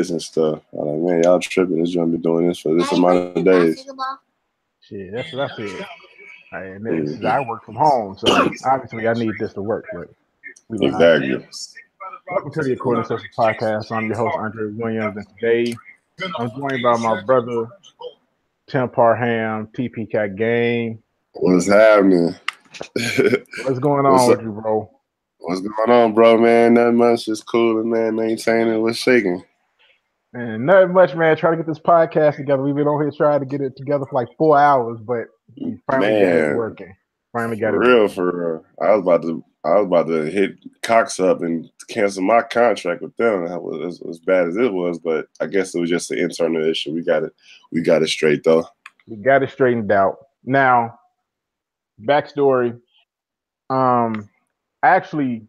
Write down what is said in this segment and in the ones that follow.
benefits and stuff. I'm like, man, y'all tripping. This joint been doing this for this amount of days. Shit, that's what I said. And I work from home, so obviously I need this to work. But Exactly. Welcome to the According Social Podcast. I'm your host, Andre Williams, and today I'm joined by my brother, Tim Parham, tpgotgame. What's happening? What's going on with you, bro? What's going on, bro, man? Nothing much. Just cooling, man. Maintaining what's shaking. And nothing much, man. Trying to get this podcast together. We've been on here trying to get it together for like 4 hours, but we finally got it working. For real. I was about to hit Cox up and cancel my contract with them. That was as bad as it was, but I guess it was just an internal issue. We got it straight though. We got it straightened out. Now, backstory. I'm actually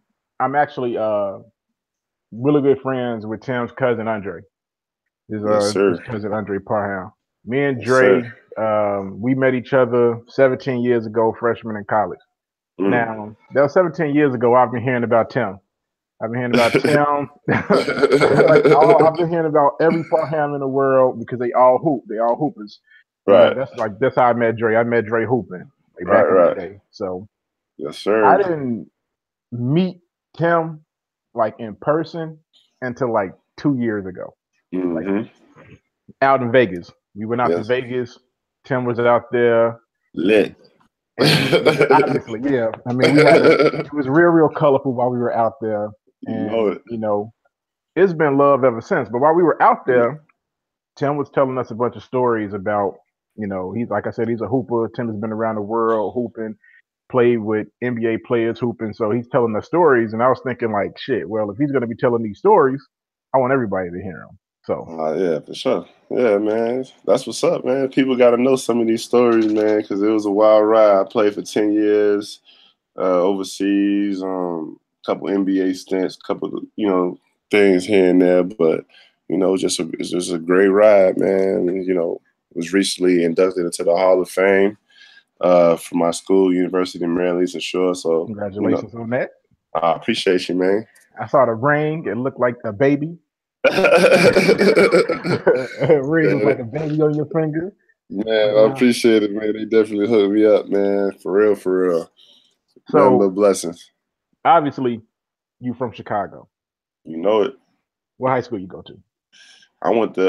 really good friends with Tim's cousin Andre. His cousin Andre Parham. Me and Dre, we met each other 17 years ago, freshman in college. Now, that was 17 years ago. I've been hearing about Tim. I've been hearing about Tim. I've been hearing about every Parham in the world because they all hoop. They all hoopers. Right. That's how I met Dre. I met Dre hooping back in the day. So, yes, sir. I didn't meet Tim like in person until like 2 years ago. Like, out in Vegas. We went out to Vegas. Tim was out there. Lit. Obviously, yeah. I mean, it was real colorful while we were out there. And, it's been love ever since. But while we were out there, Tim was telling us a bunch of stories about, he's, like I said, he's a hooper. Tim has been around the world hooping, played with NBA players hooping. So he's telling us stories. And I was thinking like, shit, well, if he's going to be telling these stories, I want everybody to hear them. So yeah, for sure. Yeah, man. That's what's up, man. People got to know some of these stories, man, because it was a wild ride. I played for 10 years overseas, couple NBA stints, couple of, things here and there. But, it's just a great ride, man. Was recently inducted into the Hall of Fame for my school, University of Maryland, Eastern Shore. So congratulations on that. I appreciate you, man. I saw the ring. It looked like a baby. Ring was like a baby on your finger. Man, I appreciate it, man. They definitely hooked me up, man. For real. So, no blessings. Obviously, you from Chicago. You know it. What high school you go to? I went to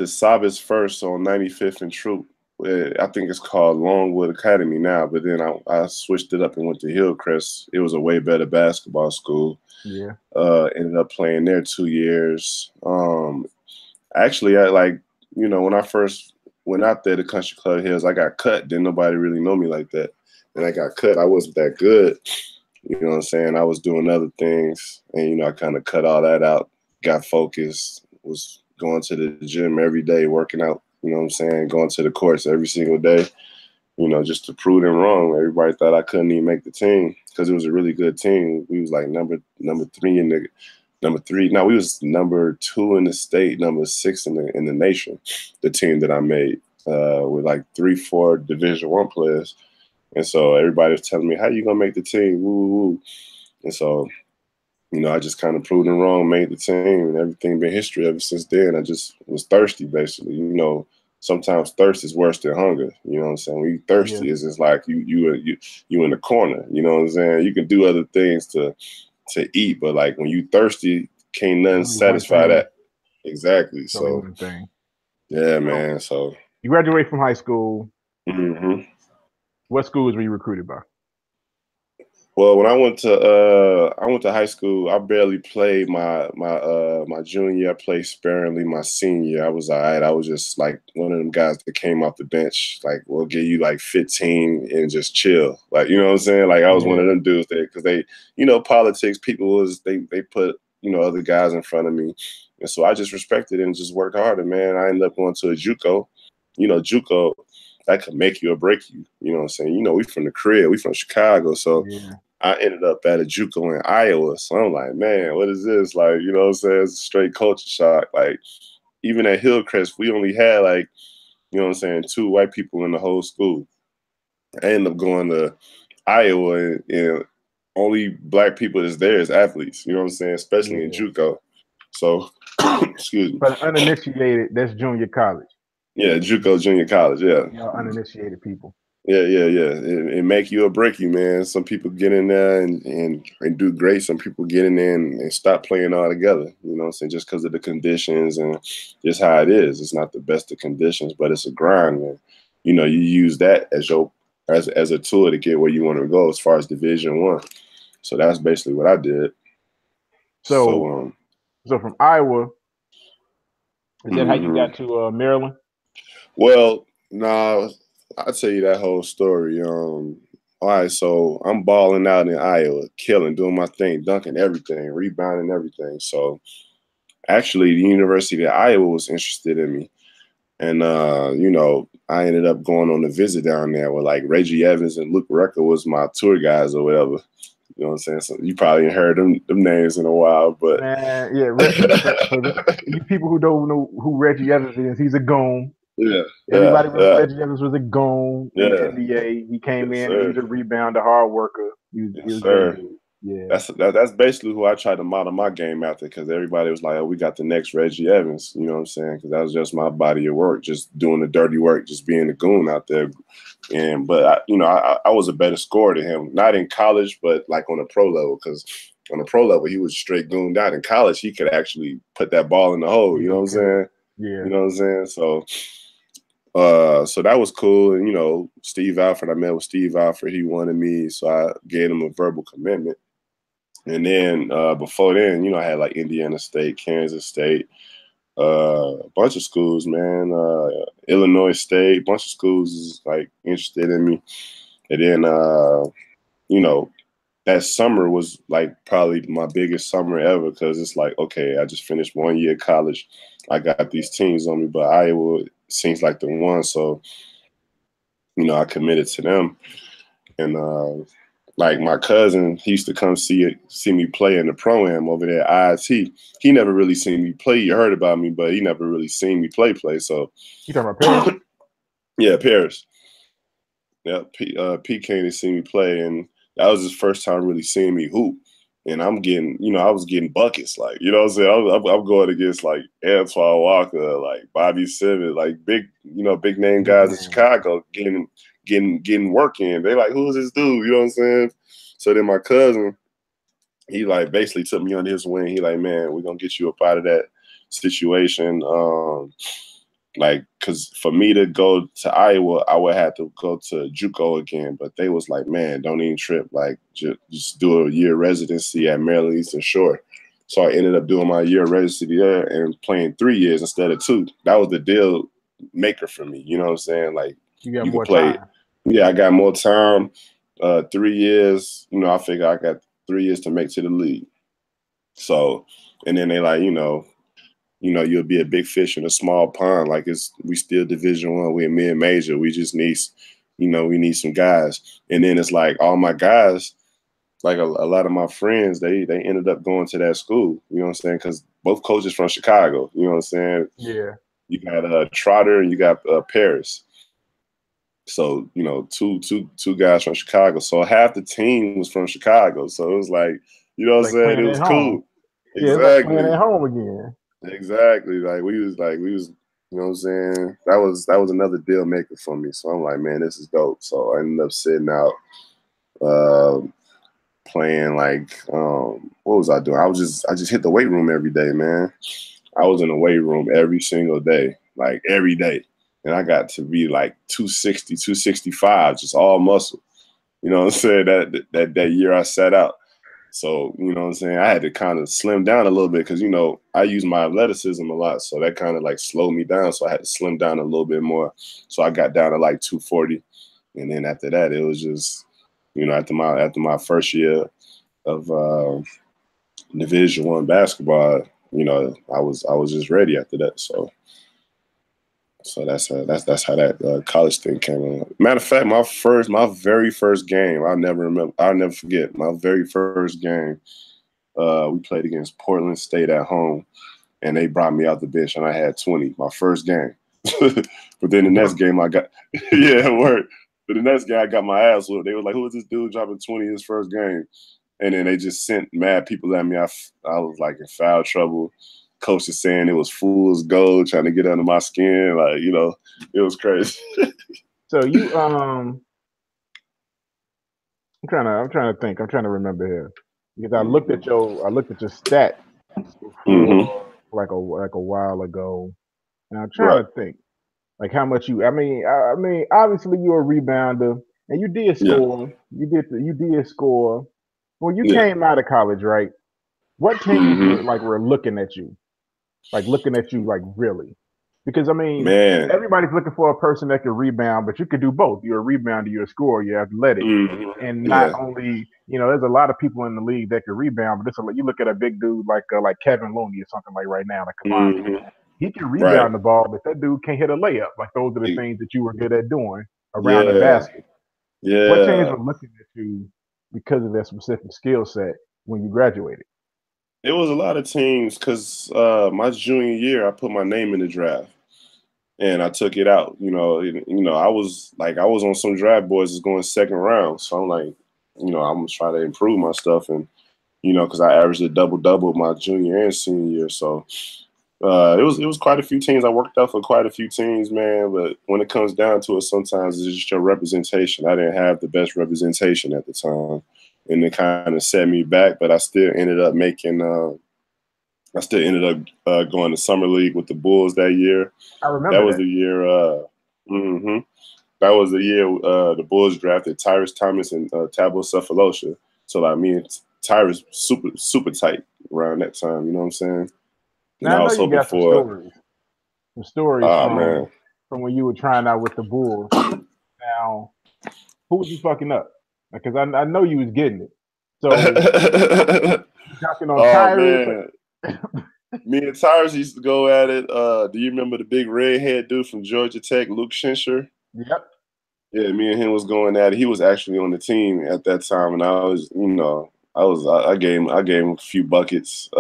Sabas first on 95th and Troop. I think it's called Longwood Academy now, but then I switched it up and went to Hillcrest. It was a way better basketball school. Yeah. Ended up playing there 2 years. Actually, when I first went out there to Country Club Hills, I got cut. Didn't nobody really know me like that. And I got cut. I wasn't that good. You know what I'm saying? I was doing other things, and I kind of cut all that out. Got focused. Was going to the gym every day, working out. You know what I'm saying? Going to the courts every single day. Just to prove them wrong. Everybody thought I couldn't even make the team because it was a really good team. We was like number 3 in the number 3. No, we was number 2 in the state, number 6 in the nation. The team that I made with like 3-4 Division I players, and so everybody was telling me, "How you gonna make the team?" Woo woo. And so, I just kind of proved them wrong, made the team, and everything been history ever since then. I just was thirsty, basically. Sometimes thirst is worse than hunger. You know what I'm saying? When you thirsty, it's just like you in the corner. You know what I'm saying? You can do other things to eat, but like when you thirsty, can't nothing satisfy that. Exactly. So yeah, man. So you graduated from high school. Mm-hmm. What schools were you recruited by? Well, when I went to high school, I barely played my junior year. I played sparingly my senior year. I was all right. I was just like one of them guys that came off the bench, like, we'll give you like 15 and just chill. Like, you know what I'm saying? Like, I was one of them dudes there because they, politics, people they put, other guys in front of me. And so I just respected it and just worked harder, man. I ended up going to a JUCO. JUCO, that could make you or break you. You know what I'm saying? We from the crib. We from Chicago. So I ended up at a JUCO in Iowa. So I'm like, man, what is this? Like, you know what I'm saying? It's a straight culture shock. Like, even at Hillcrest, we only had like, 2 white people in the whole school. I ended up going to Iowa and only black people that's there is athletes. You know what I'm saying? Especially in JUCO. So Excuse me. For the uninitiated, that's junior college. Yeah, JUCO junior college. Yeah. Y'all uninitiated people. Yeah. It make you or break you, man. Some people get in there and do great. Some people get in there and stop playing altogether. You know what I'm saying? Just because of the conditions and just how it is. It's not the best of conditions, but it's a grind, man. You know, you use that as your as a tool to get where you want to go as far as Division One. So that's basically what I did. So from Iowa, is that how you mm-hmm. got to Maryland? Well, no, I'll tell you that whole story. All right, so I'm balling out in Iowa, killing, doing my thing, dunking everything, rebounding everything. So actually, the University of Iowa was interested in me. And, you know, I ended up going on a visit down there with like Reggie Evans and Luke Rucker was my tour guys or whatever. You know what I'm saying? So you probably ain't heard them names in a while, but Man, yeah. For you people who don't know who Reggie Evans is, he's a goon. Everybody remember Reggie Evans was a goon in the NBA. He came in, he was a rebounder, hard worker. He was very good. Yeah. That's basically who I tried to model my game after, because everybody was like, oh, we got the next Reggie Evans. You know what I'm saying? Because that was just my body of work, just doing the dirty work, just being a goon out there. But I was a better scorer than him, not in college, but like on a pro level, because on a pro level, he was straight gooned out. In college, he could actually put that ball in the hole. You know what I'm saying? Yeah. You know what I'm saying? So that was cool. And, you know, Steve Alford, I met with Steve Alford. He wanted me, so I gave him a verbal commitment. And then before then, you know, I had like Indiana State, Kansas State, a bunch of schools, man. Illinois State, bunch of schools is like interested in me. And then, you know, that summer was like probably my biggest summer ever, because it's like, okay, I just finished 1 year of college. I got these teams on me, but Iowa seems like the one. So, you know, I committed to them. And like my cousin, he used to come see me play in the pro-am over there at IIT. He never really seen me play. He heard about me, but he never really seen me play. So you talking about Paris? Yeah, Paris. Yeah, Pete came to see me play, and that was his first time really seeing me hoop. And I'm getting, you know, I was getting buckets, like, you know what I'm saying? I'm going against like Antoine Walker, like Bobby Simmons, like big, you know, big name guys in Chicago getting work in. They like, who's this dude? You know what I'm saying? So then my cousin, he like basically took me on his wing. He like, man, we're gonna get you up out of that situation. Like, cause for me to go to Iowa, I would have to go to JUCO again. But they was like, man, don't even trip. Like, just do a year residency at Maryland Eastern Shore. So I ended up doing my year residency there and playing 3 years instead of 2. That was the deal maker for me. You know what I'm saying? Like, you got you more could play. time. Yeah, I got more time. 3 years. You know, I figure I got 3 years to make to the league. So, and then they like, you know, you'll be a big fish in a small pond. Like, we still Division One. We're mid-major. We just need, we need some guys. And then it's like all my guys, like a lot of my friends, they ended up going to that school. You know what I'm saying? Because both coaches from Chicago. You know what I'm saying? Yeah. You got Trotter and you got Paris. So, you know, two guys from Chicago. So half the team was from Chicago. So it was like, you know what I'm saying? It was cool. Yeah, it's like playing at home again. Exactly. Like we was, you know what I'm saying? That was another deal maker for me. So I'm like, man, this is dope. So I ended up sitting out, playing like, what was I doing? I just hit the weight room every day, man. I was in the weight room every single day, like every day. And I got to be like 260, 265, just all muscle. You know what I'm saying? That year I sat out. So, you know what I'm saying? I had to kind of slim down a little bit because, you know, I use my athleticism a lot. So that kind of like slowed me down. So I had to slim down a little bit more. So I got down to like 240. And then after that, it was just, you know, after my first year of Division One basketball, you know, I was just ready after that. So that's how that college thing came in. Matter of fact, my very first game, I'll never forget. My very first game, we played against Portland State at home, and they brought me out the bench, and I had 20. My first game, but then the next game I got, yeah, it worked. But the next game I got my ass whooped. They were like, "Who is this dude dropping 20 in his first game?" And then they just sent mad people at me. I was like in foul trouble. coach is saying it was fool's gold, trying to get under my skin. Like, you know, it was crazy. So you I'm trying to think. I'm trying to remember here because I looked at your stats before like a while ago, and I'm trying to think like how much you. I mean, obviously you're a rebounder, and you did score. You did score when you came out of college, right? What teams were looking at you, like really? Because I mean, Man. everybody's looking for a person that can rebound, but you could do both. You're a rebounder, you're a scorer, you're athletic, and not only there's a lot of people in the league that can rebound, but you look at a big dude like Kevin Looney or something like right now, like Cavani. He can rebound the ball, but that dude can't hit a layup. Like those are the things that you were good at doing around the basket. What teams were looking at you because of that specific skill set when you graduated? It was a lot of teams because my junior year, I put my name in the draft, and I took it out. I was on some draft boards that's going second round, so I'm like, I'm trying to improve my stuff, and because I averaged a double my junior and senior year, so it was quite a few teams. I worked out for quite a few teams, man. But when it comes down to it, sometimes it's just your representation. I didn't have the best representation at the time, and it kind of set me back. But I still ended up making. Going to summer league with the Bulls that year. I remember that was the year. That was the year the Bulls drafted Tyrus Thomas and Thabo Sefolosha. So like me and Tyrus super tight around that time. You know what I'm saying? Now I know you got some stories man, from when you were trying out with the Bulls. Now, who was you fucking up? Because I know you was getting it. So, talking on Tyrus. Me and Tyrus used to go at it. Do you remember the big redhead dude from Georgia Tech, Luke Schenscher? Yep. Yeah, me and him was going at it. He was actually on the team at that time, and I was, I gave him a few buckets.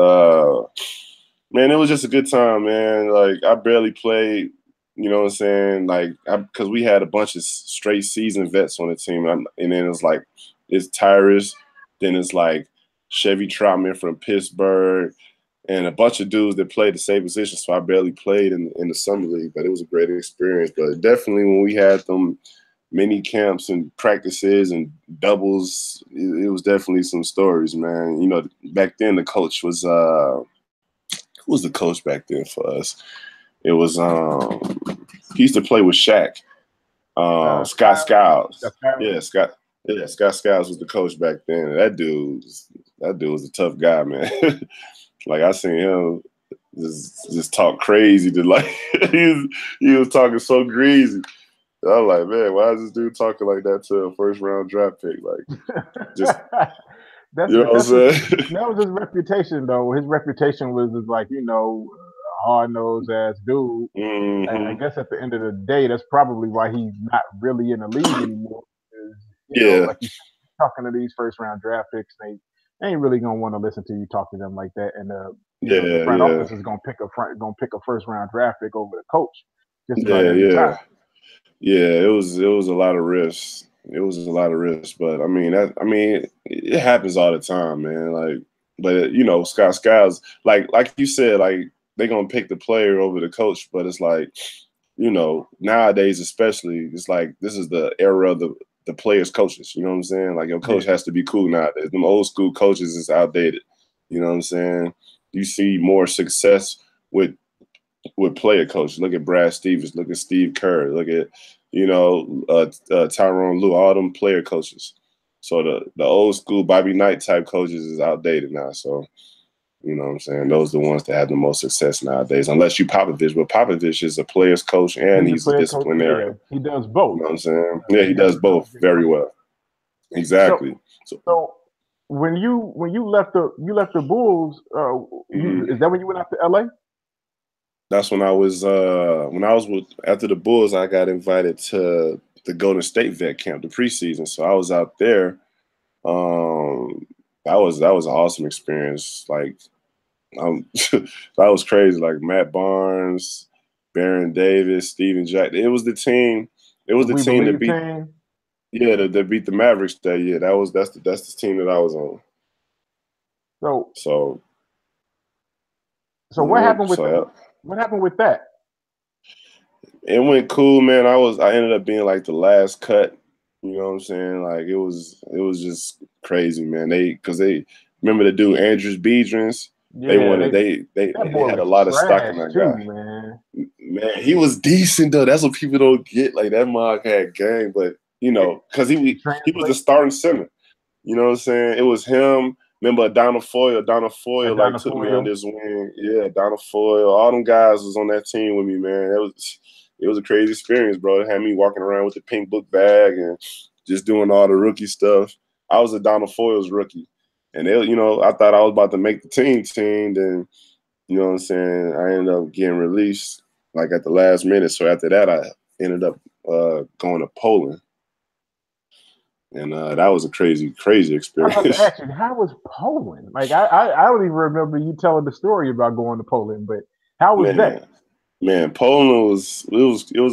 Man, it was just a good time, man. Like I barely played, you know what I'm saying? Like because we had a bunch of straight season vets on the team, and then it's like it's Tyrus, then it's like Chevy Troutman from Pittsburgh, and a bunch of dudes that played the same position. So I barely played in the summer league, but it was a great experience. But definitely when we had them mini camps and practices and doubles, it was definitely some stories, man. Back then the coach was who was the coach back then for us? It was he used to play with Shaq. Scott Skiles. Yeah, Scott Skiles was the coach back then. That dude was a tough guy, man. Like I seen him just talk crazy to like he was talking so greasy. I was like, man, why is this dude talking like that to a first round draft pick? Like, just what I'm saying? That was his reputation, though. His reputation was like, a hard nosed ass dude. And I guess at the end of the day, that's probably why he's not really in the league anymore. Because, like you said, talking to these first round draft picks, they ain't really gonna want to listen to you talk to them like that. And the front office is gonna pick a first round draft pick over the coach just about every time. Yeah, it was a lot of risks. It was a lot of risks, but I mean, it happens all the time, man. Like, but Scott Skiles, like you said, like they're gonna pick the player over the coach, but it's like, nowadays especially, it's like this is the era of the players' coaches. You know what I'm saying? Like your coach has to be cool nowadays. Them old school coaches is outdated. You know what I'm saying? You see more success with player coaches. Look at Brad Stevens. Look at Steve Kerr. Look at Tyronn Lue. All them player coaches. So the old school Bobby Knight type coaches is outdated now. So you know what I'm saying? Those are the ones that have the most success nowadays. Unless you Popovich, but Popovich is a player's coach and he's a disciplinarian. He does both. You know what I'm saying? Yeah, he does both very well. Exactly. So when you left the Bulls, is that when you went out to LA? That's when I was after the Bulls, I got invited to the Golden State Vet Camp, the preseason. So I was out there. That was an awesome experience. Like that was crazy. Like Matt Barnes, Baron Davis, Steven Jack. It was the team. It was the team that beat. Yeah, that beat the Mavericks that year. That's the team that I was on. So what happened with what happened with that? It went cool, man. I ended up being like the last cut. You know what I'm saying? Like it was just crazy, man. Because they remember the dude Andrews Beedrins. Yeah, they had a lot of stock in that too, guy. man. Man, he was decent though. That's what people don't get. Like that mug had game, but you know, because he was the starting center. You know what I'm saying? It was him. Remember Donald Foyle? Donald Foyle like took me on this wing. Yeah, Donald Foyle. All them guys was on that team with me, man. It was a crazy experience, bro. It had me walking around with the pink book bag and just doing all the rookie stuff. I was a Donald Foyle's rookie. And I thought I was about to make the team. Then, you know what I'm saying? I ended up getting released like at the last minute. So after that, I ended up going to Poland. And that was a crazy experience. I was about to ask you, how was Poland? Like I don't even remember you telling the story about going to Poland, but how was that? Man, Poland was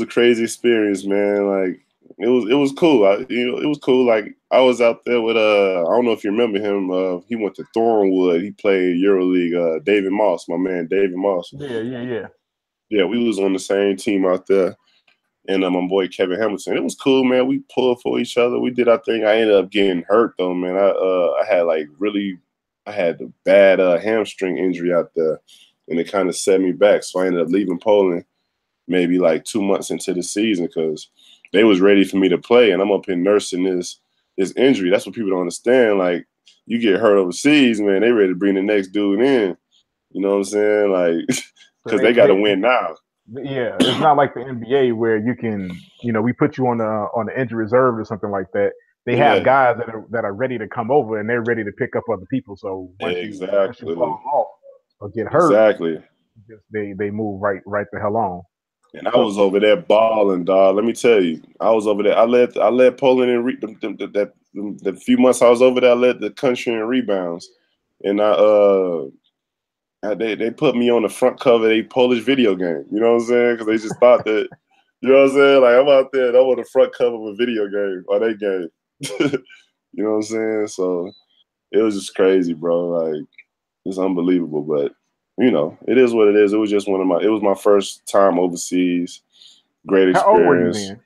a crazy experience, man. Like it was cool. It was cool. Like I was out there with I don't know if you remember him. He went to Thornwood. He played EuroLeague. David Moss, my man, David Moss. Yeah. Yeah, we was on the same team out there. And my boy Kevin Hamilton. It was cool, man. We pulled for each other. We did our thing. I ended up getting hurt though, man. I had the bad hamstring injury out there, and it kind of set me back. So I ended up leaving Poland maybe like 2 months into the season because they was ready for me to play, and I'm up here nursing this injury. That's what people don't understand. Like you get hurt overseas, man, they ready to bring the next dude in. You know what I'm saying? Like because they got to win now. Yeah, it's not like the NBA where you can, we put you on the injury reserve or something like that. They have guys that are ready to come over and they're ready to pick up other people. So once you fall off or get hurt, they move right the hell on. And I was over there balling, dog. Let me tell you, I was over there. I led Poland in the few months I was over there. I led the country in rebounds, and they put me on the front cover of a Polish video game. You know what I'm saying? Because they just thought that, you know what I'm saying? Like I'm out there, and I'm on the front cover of a video game or they game. You know what I'm saying? So it was just crazy, bro. Like it's unbelievable, but it is what it is. It was just it was my first time overseas. Great experience. How old were you then?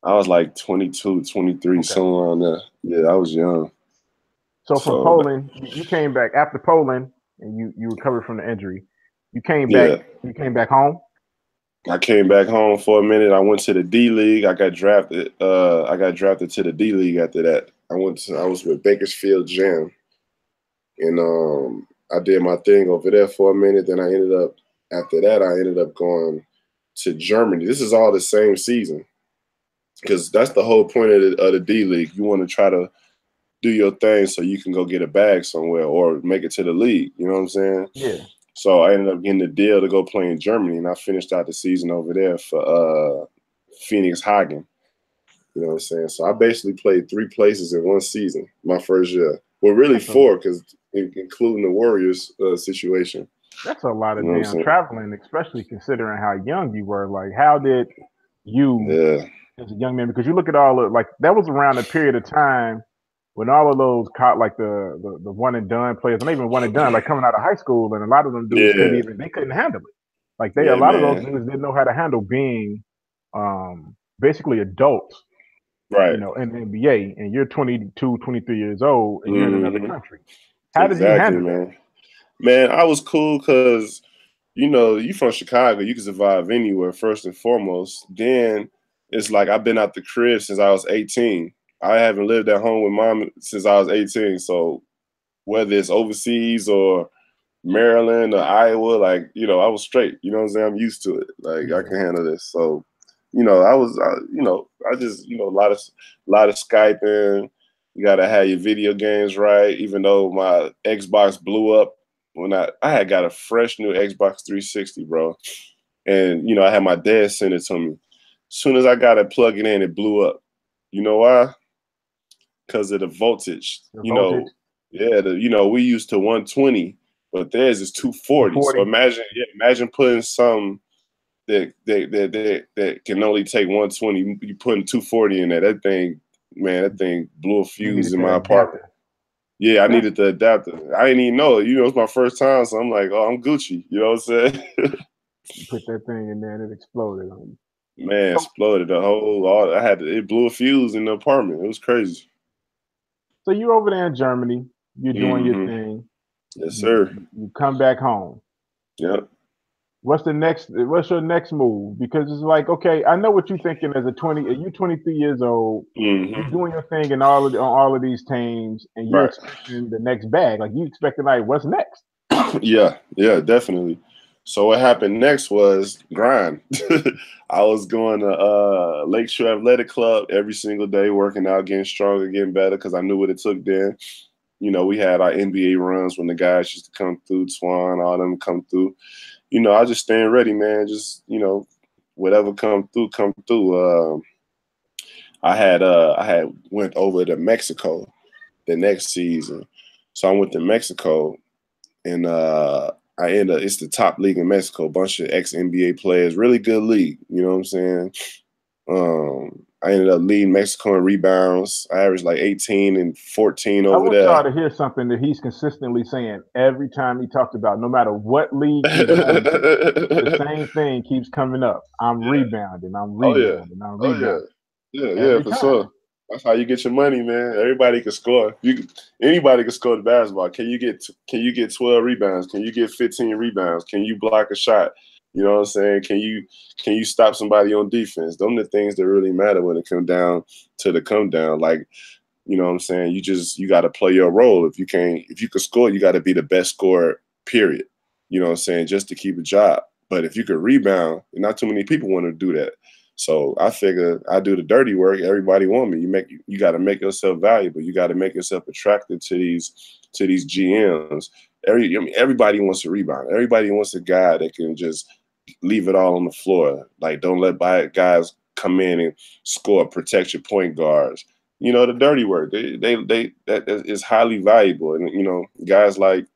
I was like 22, 23, somewhere around there. Yeah, I was young. So from Poland, you came back after Poland and you recovered from the injury. You came back. Yeah. You came back home. I came back home for a minute. I went to the D League. I got drafted. I got drafted to the D League after that. I was with Bakersfield Jam, and I did my thing over there for a minute. Then after that, I ended up going to Germany. This is all the same season because that's the whole point of the D League. You want to try to do your thing so you can go get a bag somewhere or make it to the league. You know what I'm saying? Yeah. So I ended up getting the deal to go play in Germany, and I finished out the season over there for Phoenix Hagen. You know what I'm saying? So I basically played 3 places in one season, my first year. Well, really 4, because including the Warriors situation. That's a lot of damn traveling, especially considering how young you were. Like, how did you, as a young man, because you look at all of, like, that was around a period of time when all of those caught like the one and done players, and even one and done, like coming out of high school, and a lot of them dudes couldn't handle it. Like a lot of those dudes didn't know how to handle being basically adults, right? In the NBA, and you're 22, 23 years old, and you're in another country. How did you handle that? Man, I was cool because you from Chicago, you can survive anywhere. First and foremost, then it's like I've been out the crib since I was 18. I haven't lived at home with mom since I was 18. So whether it's overseas or Maryland or Iowa, like, I was straight. You know what I'm saying? I'm used to it. Like, I can handle this. So, I just, a lot of Skyping. You got to have your video games right. Even though my Xbox blew up when I had got a fresh new Xbox 360, bro. And, I had my dad send it to me. As soon as I got it plugged in, it blew up. You know why? Because of the voltage. We used to 120, but theirs is 240. So imagine putting some that can only take 120. You putting 240 in there. That thing blew a fuse in my apartment. Yeah, I needed the adapter. I didn't even know it. You know, it's my first time, so I'm like, oh, I'm Gucci. You know what I'm saying? You put that thing in there and it exploded on you. Man, exploded the whole. It blew a fuse in the apartment. It was crazy. So you're over there in Germany. You're doing your thing. Yes, sir. You come back home. Yep. What's your next move? Because it's like, okay, I know what you're thinking as a 20. You 23 years old. You're doing your thing in on all of these teams, and you're Right. expecting the next bag. Like you expecting, like, what's next? Yeah, definitely. So what happened next was grind. I was going to Lakeshore Athletic Club every single day, working out, getting stronger, getting better, because I knew what it took then. You know, we had our NBA runs when the guys used to come through, Twan, all them come through. You know, I just staying ready, man. Just, you know, whatever come through, come through. I had went over to Mexico the next season. So I went to Mexico and it's the top league in Mexico, a bunch of ex-NBA players, really good league, you know what I'm saying? I ended up leading Mexico in rebounds. I averaged like 18 and 14 over there. I want y'all to hear something that he's consistently saying every time he talks about, no matter what league he's going to, the same thing keeps coming up. I'm rebounding, I'm rebounding, I'm rebounding. Yeah, for sure. That's how you get your money, man. Everybody can score. Anybody can score the basketball. Can you get 12 rebounds? Can you get 15 rebounds? Can you block a shot? You know what I'm saying? Can you stop somebody on defense? Those are the things that really matter when it comes down to the come down. Like, you know what I'm saying? You got to play your role. If you can score, you got to be the best scorer, period. You know what I'm saying? Just to keep a job. But if you could rebound, not too many people want to do that. So I figure I do the dirty work. Everybody want me. You got to make yourself valuable. You got to make yourself attractive to these GMs. Everybody wants a rebound. Everybody wants a guy that can just leave it all on the floor. Like, don't let guys come in and score. Protect your point guards. You know, the dirty work. That is highly valuable. And you know, guys like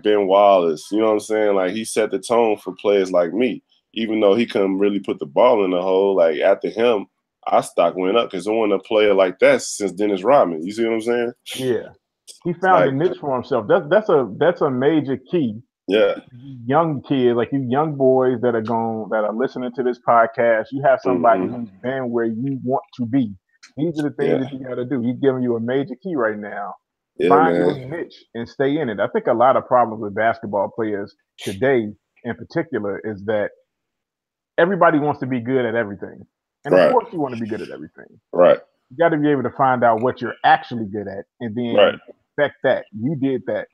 Ben Wallace. You know what I'm saying? Like, he set the tone for players like me. Even though he couldn't really put the ball in the hole, like after him, our stock went up because there wasn't a player like that since Dennis Rodman. You see what I'm saying? Yeah, he found a niche for himself. That's a major key. Yeah, young kids, like you young boys that are listening to this podcast, you have somebody who's been where you want to be. These are the things that you got to do. He's giving you a major key right now. Find your niche and stay in it. I think a lot of problems with basketball players today, in particular, is that everybody wants to be good at everything. And of course you want to be good at everything. Right. You got to be able to find out what you're actually good at and then expect that. You did that.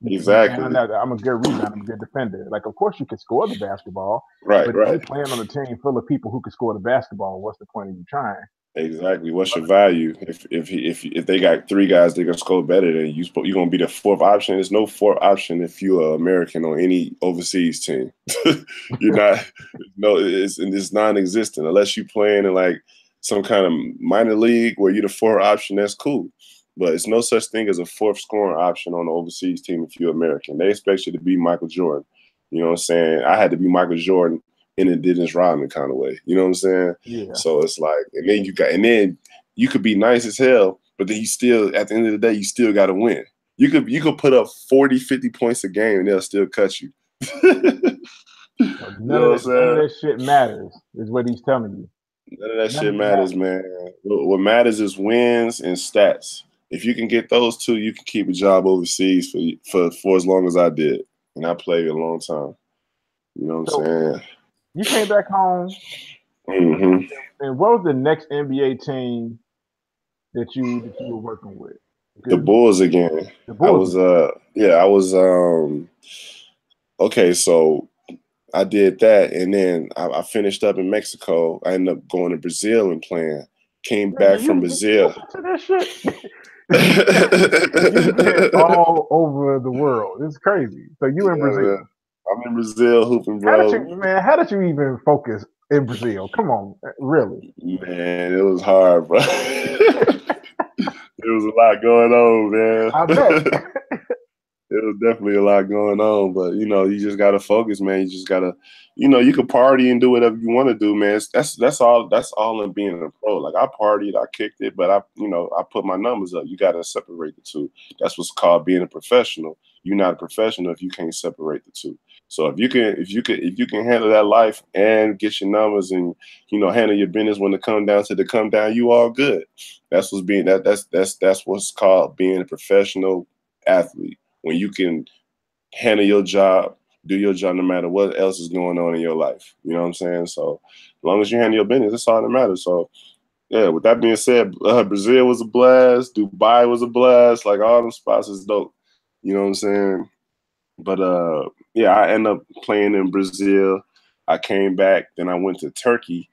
Exactly. I'm a good rebounder. I'm a good defender. Like, of course you can score the basketball. Right, but if you're playing on a team full of people who can score the basketball, what's the point of you trying? Exactly. What's your value? If they got three guys that can score better than you, you're gonna be the fourth option. There's no fourth option if you're American on any overseas team. You're not. No, it's non-existent unless you're playing in like some kind of minor league where you're the fourth option. That's cool, but it's no such thing as a fourth scoring option on an overseas team if you're American. They expect you to be Michael Jordan. You know what I'm saying? I had to be Michael Jordan in a Dennis Rodman kind of way. You know what I'm saying? Yeah. So it's like, and then you could be nice as hell, but then you still, at the end of the day, you still got to win. You could put up 40, 50 points a game and they'll still cut you. None of that shit matters, is what he's telling you. None of that shit matters, man. What matters is wins and stats. If you can get those two, you can keep a job overseas for as long as I did. And I played a long time. You know what I'm saying? You came back home. And what was the next NBA team that you were working with? The Bulls again. The Bulls. I was okay, so I did that, and then I finished up in Mexico. I ended up going to Brazil and playing. Came back from Brazil. To that shit. You've been all over the world. It's crazy. So you in Brazil. Man. I'm in Brazil hooping, bro. How did you even focus in Brazil? Come on, really? Man, it was hard, bro. There was a lot going on, man. I bet. It was definitely a lot going on, but you know, you just gotta focus, man. You just gotta, you know, you can party and do whatever you want to do, man. That's all. That's all in being a pro. Like I partied, I kicked it, but you know, I put my numbers up. You gotta separate the two. That's what's called being a professional. You're not a professional if you can't separate the two. So if you can handle that life and get your numbers and you know handle your business when it come down to the come down, you all good. That's what's being that's what's called being a professional athlete when you can handle your job, do your job no matter what else is going on in your life. You know what I'm saying? So as long as you handle your business, that's all that matters. So yeah, with that being said, Brazil was a blast, Dubai was a blast, like all them spots is dope. You know what I'm saying? But yeah, I ended up playing in Brazil. I came back, then I went to Turkey,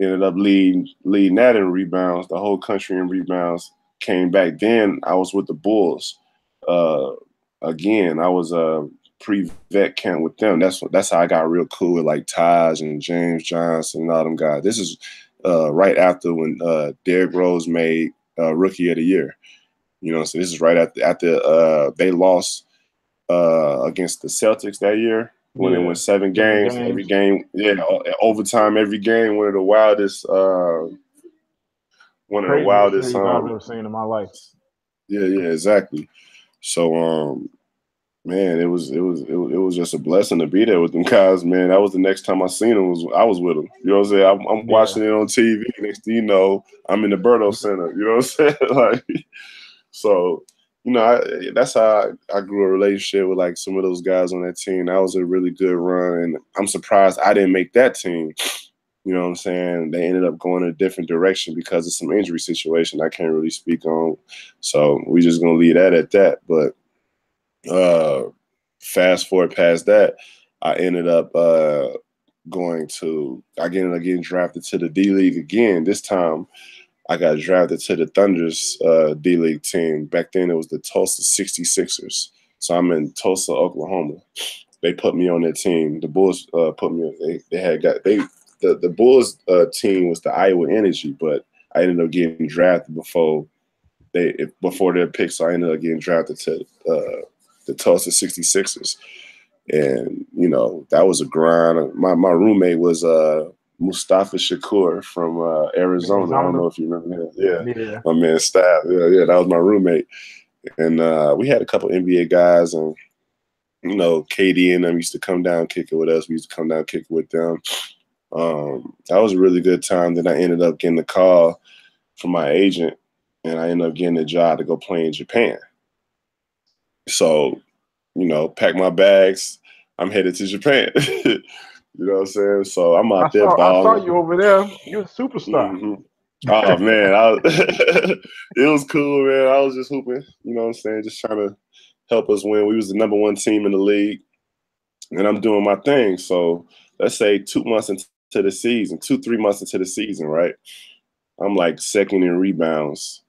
ended up leading that in rebounds, the whole country in rebounds. Came back, then I was with the Bulls. Uh, Again, I was a pre-vet camp with them. That's how I got real cool with like Taj and James Johnson and all them guys. This is right after when Derrick Rose made Rookie of the Year. You know, so this is right after they lost against the Celtics that year when it went 7 games. Every game, yeah, overtime. Every game, one of the wildest. One of the Craziest wildest. series I've ever seen in my life. Yeah, exactly. So, man, it was just a blessing to be there with them guys, man. That was the next time I seen them I was with them. You know what I'm saying? I'm watching it on TV. Next thing you know, I'm in the Berto Center. You know what I'm saying? Like, so, you know, that's how I grew a relationship with like some of those guys on that team. That was a really good run, and I'm surprised I didn't make that team. You know what I'm saying? They ended up going in a different direction because of some injury situation I can't really speak on. So we just gonna leave that at that. But fast forward past that, I ended up getting drafted to the D League again. This time I got drafted to the Thunder's D League team. Back then it was the Tulsa 66ers. So I'm in Tulsa, Oklahoma. They put me on their team. The Bulls put me on. The Bulls team was the Iowa Energy, but I ended up getting drafted before their pick, so I ended up getting drafted to the Tulsa 66ers. And, you know, that was a grind. My roommate was Mustafa Shakur from Arizona. I don't know if you remember him. Yeah. My man Staff. Yeah, that was my roommate. And we had a couple NBA guys, and, you know, KD and them used to come down kick it with us. We used to come down kick it with them. That was a really good time. Then I ended up getting the call from my agent, and I ended up getting a job to go play in Japan. So, you know, pack my bags. I'm headed to Japan. You know what I'm saying? So I'm out there balling. I saw you over there. You're a superstar. Mm-hmm. Oh man, it was cool, man. I was just hooping. You know what I'm saying? Just trying to help us win. We was the number 1 team in the league, and I'm doing my thing. So let's say 2 months into the season, 2-3 months into the season, right? I'm like second in rebounds,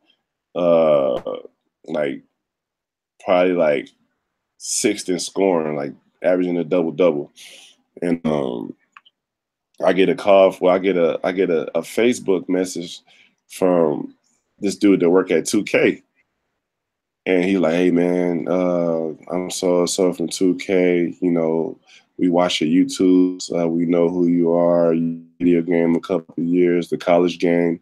like probably like 6th in scoring, like averaging a double-double. And I get a call I get a Facebook message from this dude that work at 2K. And he like, hey man, I'm so from 2K, you know, we watch your YouTubes, we know who you are, you video game a couple of years, the college game.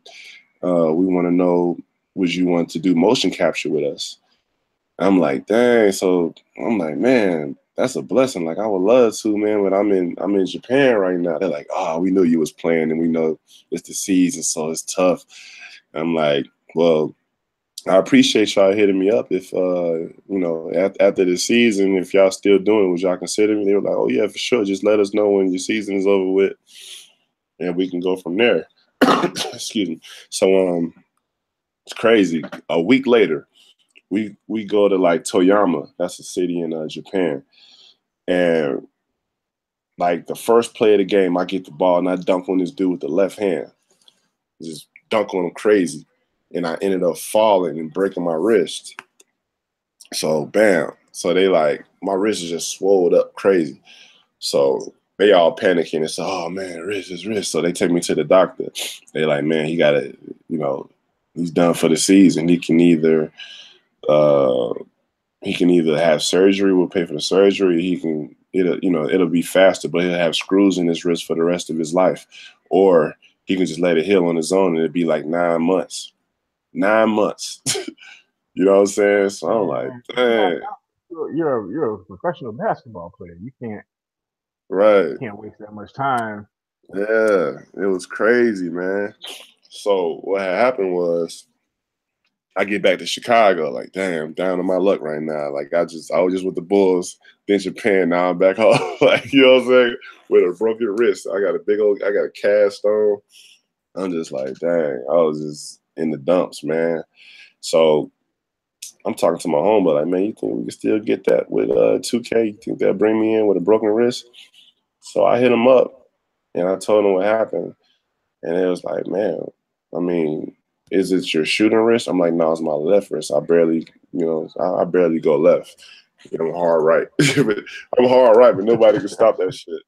We want to know, would you want to do motion capture with us? I'm like, dang. So I'm like, man, that's a blessing. Like I would love to, man, but I'm in Japan right now. They're like, oh, we knew you was playing, and we know it's the season, so it's tough. I'm like, well, I appreciate y'all hitting me up. If you know, after the season, if y'all still doing it, would y'all consider me? They were like, oh yeah, for sure. Just let us know when your season is over with, and we can go from there. Excuse me. So it's crazy. A week later, we go to like Toyama. That's a city in Japan, and like the first play of the game, I get the ball and I dunk on this dude with the left hand. Just dunk on him crazy, and I ended up falling and breaking my wrist. So bam. So they like my wrist is just swelled up crazy. So they all panicking and say, "Oh man, wrist." So they take me to the doctor. They like, man, he gotta, you know, he's done for the season. He can either he can either have surgery, we'll pay for the surgery. He can, it'll be faster, but he'll have screws in his wrist for the rest of his life. Or he can just let it heal on his own and it'd be like 9 months. 9 months. You know what I'm saying? So I'm like, dang. You're a professional basketball player. You can't waste that much time. Yeah, it was crazy, man. So what had happened was I get back to Chicago, like, damn, down on my luck right now. Like I was just with the Bulls, then Japan, now I'm back home. Like, you know what I'm saying? With a broken wrist. I got a cast on. I'm just like, dang, I was just in the dumps, man. So I'm talking to my homie, like, man, you think we can still get that with 2K? You think they'll bring me in with a broken wrist? So I hit him up and I told him what happened. And it was like, man, I mean, is it your shooting wrist? I'm like, no, it's my left wrist. I barely go left. I'm hard right. I'm hard right, but nobody can stop that shit.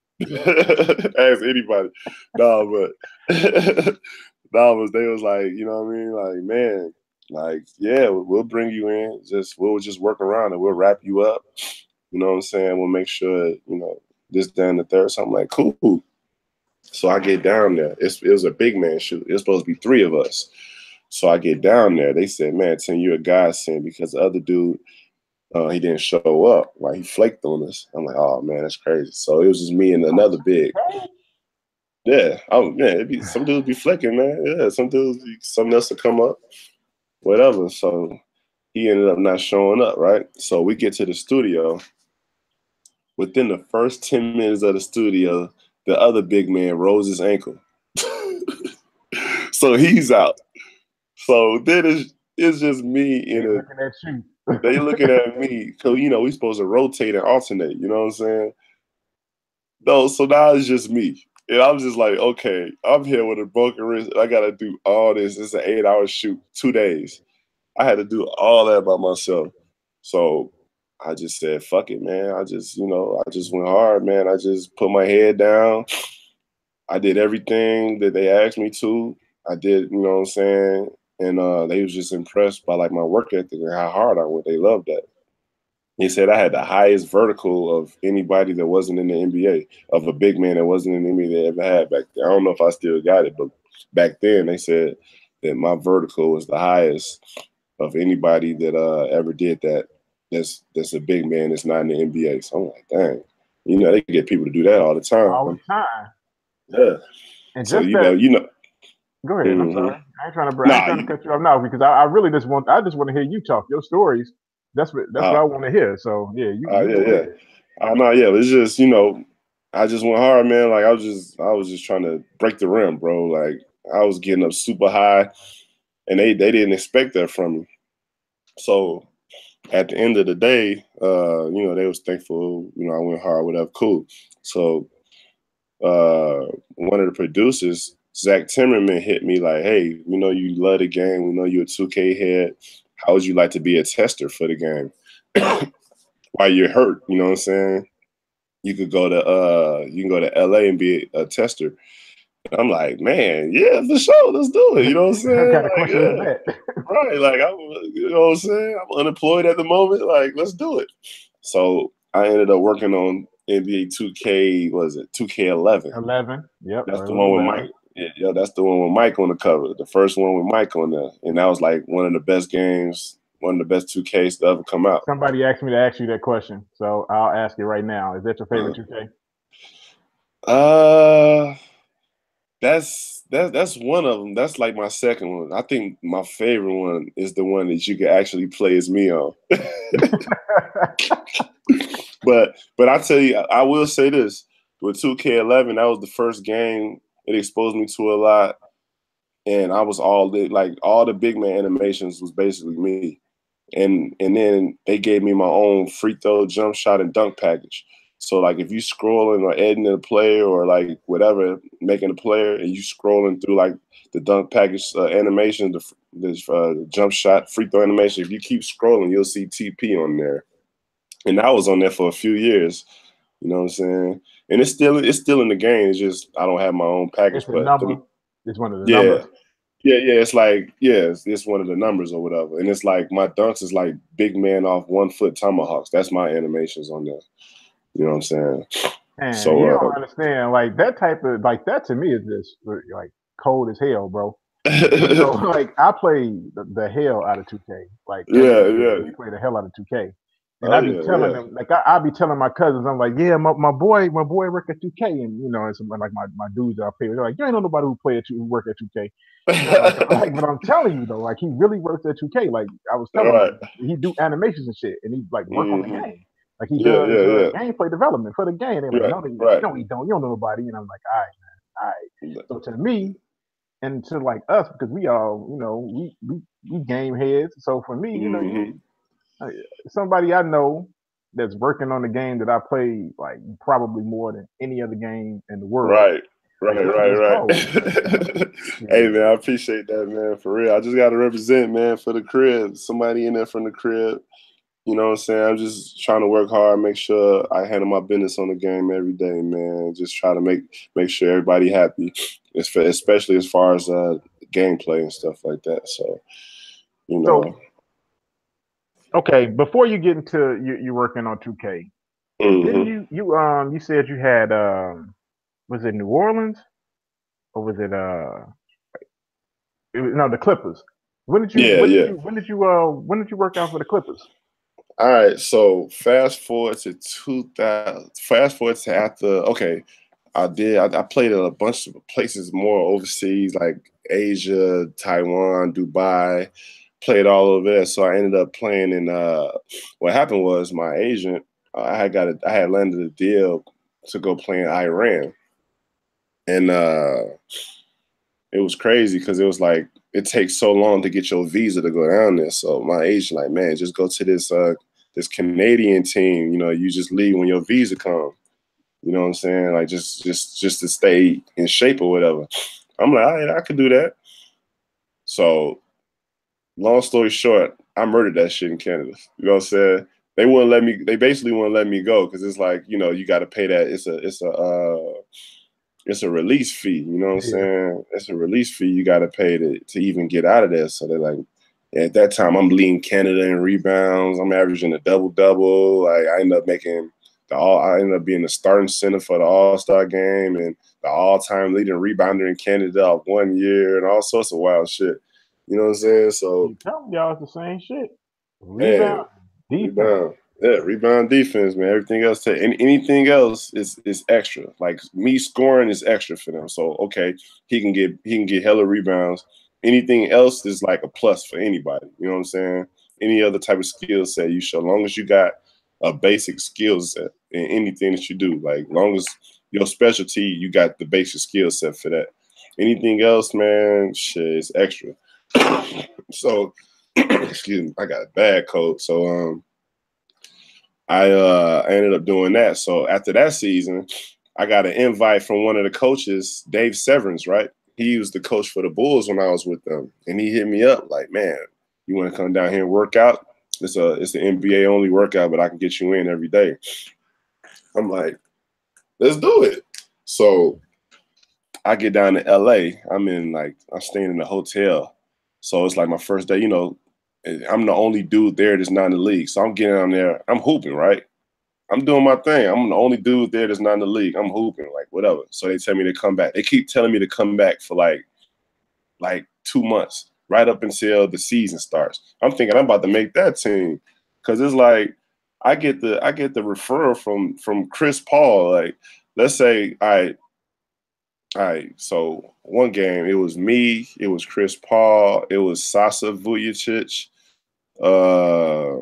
Ask anybody. No, but they was like, you know what I mean? Like, man, like, yeah, we'll bring you in. We'll just work around it. We'll wrap you up. You know what I'm saying? We'll make sure, this, down the third. So I'm like, cool. So I get down there. It was a big man shoot. It was supposed to be 3 of us. So I get down there. They said, man, Tim, you're a godsend because the other dude, he didn't show up. Like, he flaked on us. I'm like, oh, man, that's crazy. So it was just me and another big. Yeah. Oh, man, some dudes be flicking, man. Yeah, something else to come up, whatever. So he ended up not showing up, right? So we get to the studio. Within the first 10 minutes of the studio, the other big man rolls his ankle. So he's out. So then it's just me looking at you. They looking at me because we supposed to rotate and alternate. You know what I'm saying? No, so now it's just me, and I'm just like, okay, I'm here with a broken wrist. I gotta do all this. It's an 8-hour shoot, 2 days. I had to do all that by myself. So I just said, fuck it, man. I just went hard, man. I just put my head down. I did everything that they asked me to. I did, you know what I'm saying? And they was just impressed by like my work ethic and how hard I went. They loved that. He said I had the highest vertical of anybody that wasn't in the NBA, of a big man that wasn't in the NBA they ever had back then. I don't know if I still got it, but back then they said that my vertical was the highest of anybody that ever did that. That's a big man that's not in the NBA. So I'm like, dang, they get people to do that all the time. All the time. Yeah. And so just Go ahead. Mm-hmm. I'm sorry. I ain't trying to cut you off now because I really just want to hear you talk your stories. That's what I want to hear. So yeah, It's just I just went hard, man. Like I was just trying to break the rim, bro. Like I was getting up super high, and they didn't expect that from me. So at the end of the day, they was thankful. I went hard, whatever, cool. So one of the producers, Zach Timmerman, hit me like, hey, we know you love the game. We know you're a 2K head. How would you like to be a tester for the game? While you're hurt, you know what I'm saying? You can go to LA and be a tester. And I'm like, man, yeah, for sure, let's do it. You know what I'm saying? What kind of question is that? Right, like you know what I'm saying? I'm unemployed at the moment. Like, let's do it. So I ended up working on NBA 2K. Was it 2K11? 11. Yep. That's the one with Mike. Yeah, that's the one with Mike on the cover. The first one with Mike on there, and that was like one of the best games, one of the best 2Ks to ever come out. Somebody asked me to ask you that question, so I'll ask you right now. Is that your favorite 2K? That's one of them. That's like my second one. I think my favorite one is the one that you can actually play as me on. But I tell you, I will say this: with 2K11, that was the first game. It exposed me to a lot, and I was all the big man animations was basically me, and then they gave me my own free throw, jump shot, and dunk package. So like if you scrolling or editing a player or like whatever, making a player, and you scrolling through like the dunk package animation, the jump shot, free throw animation, if you keep scrolling, you'll see TP on there. And I was on there for a few years. You know what I'm saying? And it's still in the game. It's just I don't have my own package. It's a number. It's one of the numbers. Yeah. It's like, it's one of the numbers or whatever. And it's like my dunks is like big man off 1 foot tomahawks. That's my animations on there. You know what I'm saying? And you So don't understand, like that type of like that to me is just like cold as hell, bro. You know, like I play the hell out of 2K. Like every day, yeah. we play the hell out of 2K. And Oh I be yeah, telling them, like I be telling my cousins, I'm like, yeah, my boy work at 2K, and you know, and some like my dudes that I play with, they're like, you ain't know nobody who play at who work at 2K. And but I'm telling you though, like he really works at 2K. Like I was telling right. him, he do animations and shit, and he like work on the Mm-hmm. game. Like he does Yeah. gameplay development for the game. They're like, Right, no, right. no, he don't. You don't know nobody. And I'm like, all right, man, all right. So to me, and to like us, because we all, you know, we game heads. So for me, you know, Mm-hmm. somebody I know that's working on the game that I play like probably more than any other game in the world. Right. Like let's go. Hey Yeah. man, I appreciate that, man. For real. I just gotta represent, man, for the crib. Somebody in there from the crib. You know what I'm saying? I'm just trying to work hard, make sure I handle my business on the game every day, man. Just try to make sure everybody happy, especially as far as gameplay and stuff like that. So, you So know. okay, before you get into you working on 2K, didn't Mm-hmm. you said you had was it New Orleans or was it no, the Clippers. Yeah. When did you work out for the Clippers? All right, so fast forward to 2000. Fast forward to after. Okay, I played at a bunch of places more overseas, like Asia, Taiwan, Dubai. Played all over there. So I ended up playing in. What happened was my agent. I had landed a deal to go play in Iran, and it was crazy because it was like it takes so long to get your visa to go down there. So my agent like, man, just go to this Canadian team. You know, you just leave when your visa comes. You know what I'm saying? Like just to stay in shape or whatever. I'm like, all right, I could do that. So long story short, I murdered that shit in Canada. You know what I'm saying? They wouldn't let me. They basically wouldn't let me go because it's like, you know, you got to pay that. It's a release fee. You know what I'm Yeah. saying? It's a release fee you got to pay to even get out of there. So they're like, at that time, I'm leading Canada in rebounds. I'm averaging a double double. Like I ended up making I ended up being the starting center for the All-Star game and the all-time leading rebounder in Canada of 1 year and all sorts of wild shit. You know what I'm saying? So You tell y'all it's the same shit. man, Rebound, defense. rebound. Yeah, rebound defense, man. Everything else, anything else is extra. Like me scoring is extra for them. So okay, he can get hella rebounds. Anything else is like a plus for anybody. You know what I'm saying? Any other type of skill set you show, long as you got a basic skill set in anything that you do, like long as your specialty, you got the basic skill set for that. Anything else, man, shit is extra. So, excuse me, I got a bad cold. So I ended up doing that. So after that season, I got an invite from one of the coaches, Dave Severance, right? He was the coach for the Bulls when I was with them. And he hit me up like, man, you want to come down here and work out? It's an NBA only workout, but I can get you in every day. I'm like, let's do it. So I get down to LA. I'm staying in a hotel. So it's like my first day, you know, I'm the only dude there that's not in the league. So I'm getting on there, I'm hooping, right? I'm doing my thing. I'm the only dude there that's not in the league. I'm hooping, like whatever. So they tell me to come back. They keep telling me to come back for like 2 months, right up until the season starts. I'm thinking I'm about to make that team. Cause it's like I get the referral from Chris Paul. Like, let's say, all right, so one game, it was me, it was Chris Paul, it was Sasa Vujacic, uh,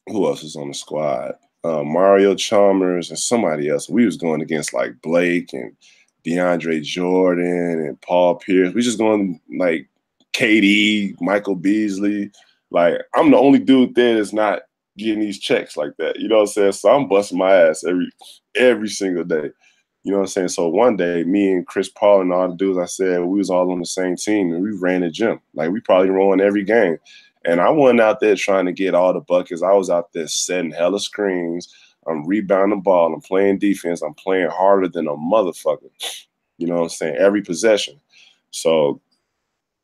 who else is on the squad? Mario Chalmers and somebody else. We was going against like Blake and DeAndre Jordan and Paul Pierce. We just going like KD, Michael Beasley. Like I'm the only dude there that's not getting these checks like that. You know what I'm saying? So I'm busting my ass every single day. You know what I'm saying? So one day, me and Chris Paul and all the dudes I said, we was all on the same team and we ran the gym. Like we probably won every game. And I wasn't out there trying to get all the buckets. I was out there setting hella screens. I'm rebounding the ball. I'm playing defense. I'm playing harder than a motherfucker. You know what I'm saying? Every possession. So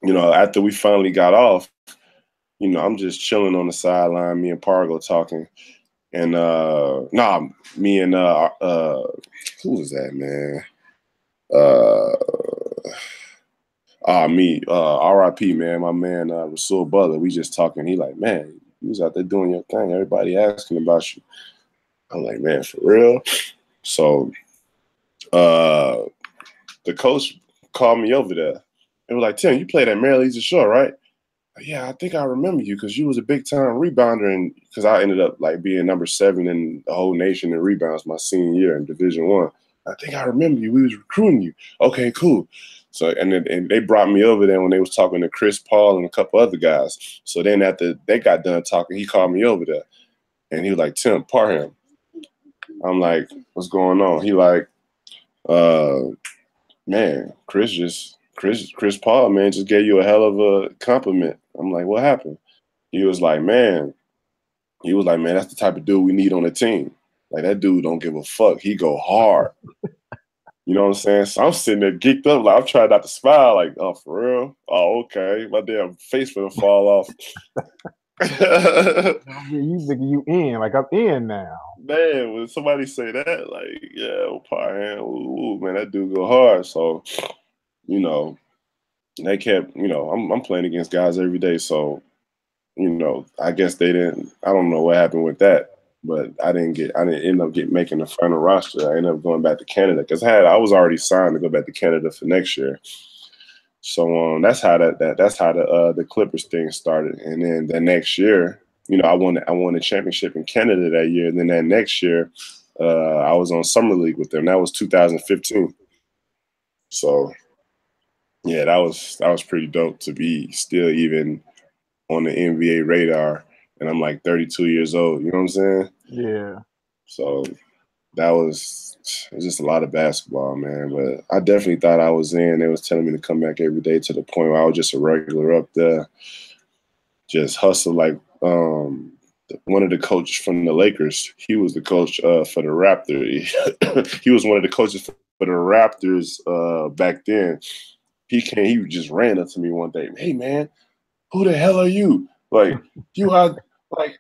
you know, after we finally got off, you know, I'm just chilling on the sideline, me and Pargo talking. And me and who was that, man? RIP, man, my man Rasul Butler. We just talking. He like, man, you was out there doing your thing. Everybody asking about you. I'm like, man, for real? So the coach called me over there. It was like, Tim, you played at Maryland East Shore, right? Yeah, I think I remember you because you was a big time rebounder, and because I ended up like being number 7 in the whole nation in rebounds my senior year in Division I. I think I remember you. We was recruiting you. Okay, cool. So and they brought me over there when they was talking to Chris Paul and a couple other guys. So then after they got done talking, he called me over there, and he was like, Tim, Parham. I'm like, what's going on? He like, man, Chris Paul, man, just gave you a hell of a compliment. I'm like, what happened? He was like, man, that's the type of dude we need on the team. Like, that dude don't give a fuck. He go hard. You know what I'm saying? So I'm sitting there geeked up. Like, I'm trying not to smile. Like, oh, for real? Oh, okay. My damn face gonna fall off. I mean, you thinking you in, like I'm in now. Man, when somebody say that, like, yeah, man, that dude go hard. So, you know, they kept, you know, I'm playing against guys every day. So, you know, I guess they didn't. I don't know what happened with that, but I didn't end up making the final roster. I ended up going back to Canada because I was already signed to go back to Canada for next year. So that's how the Clippers thing started. And then the next year, you know, I won the championship in Canada that year. And then that next year, I was on summer league with them. That was 2015. So yeah, that was pretty dope to be still even on the NBA radar, and I'm like 32 years old. You know what I'm saying? Yeah. So it was just a lot of basketball, man. But I definitely thought I was in. They was telling me to come back every day to the point where I was just a regular up there, just hustle like one of the coaches from the Lakers. He was the coach for the Raptors. He was one of the coaches for the Raptors back then. He just ran up to me one day. Hey, man, who the hell are you? Like, you are, like,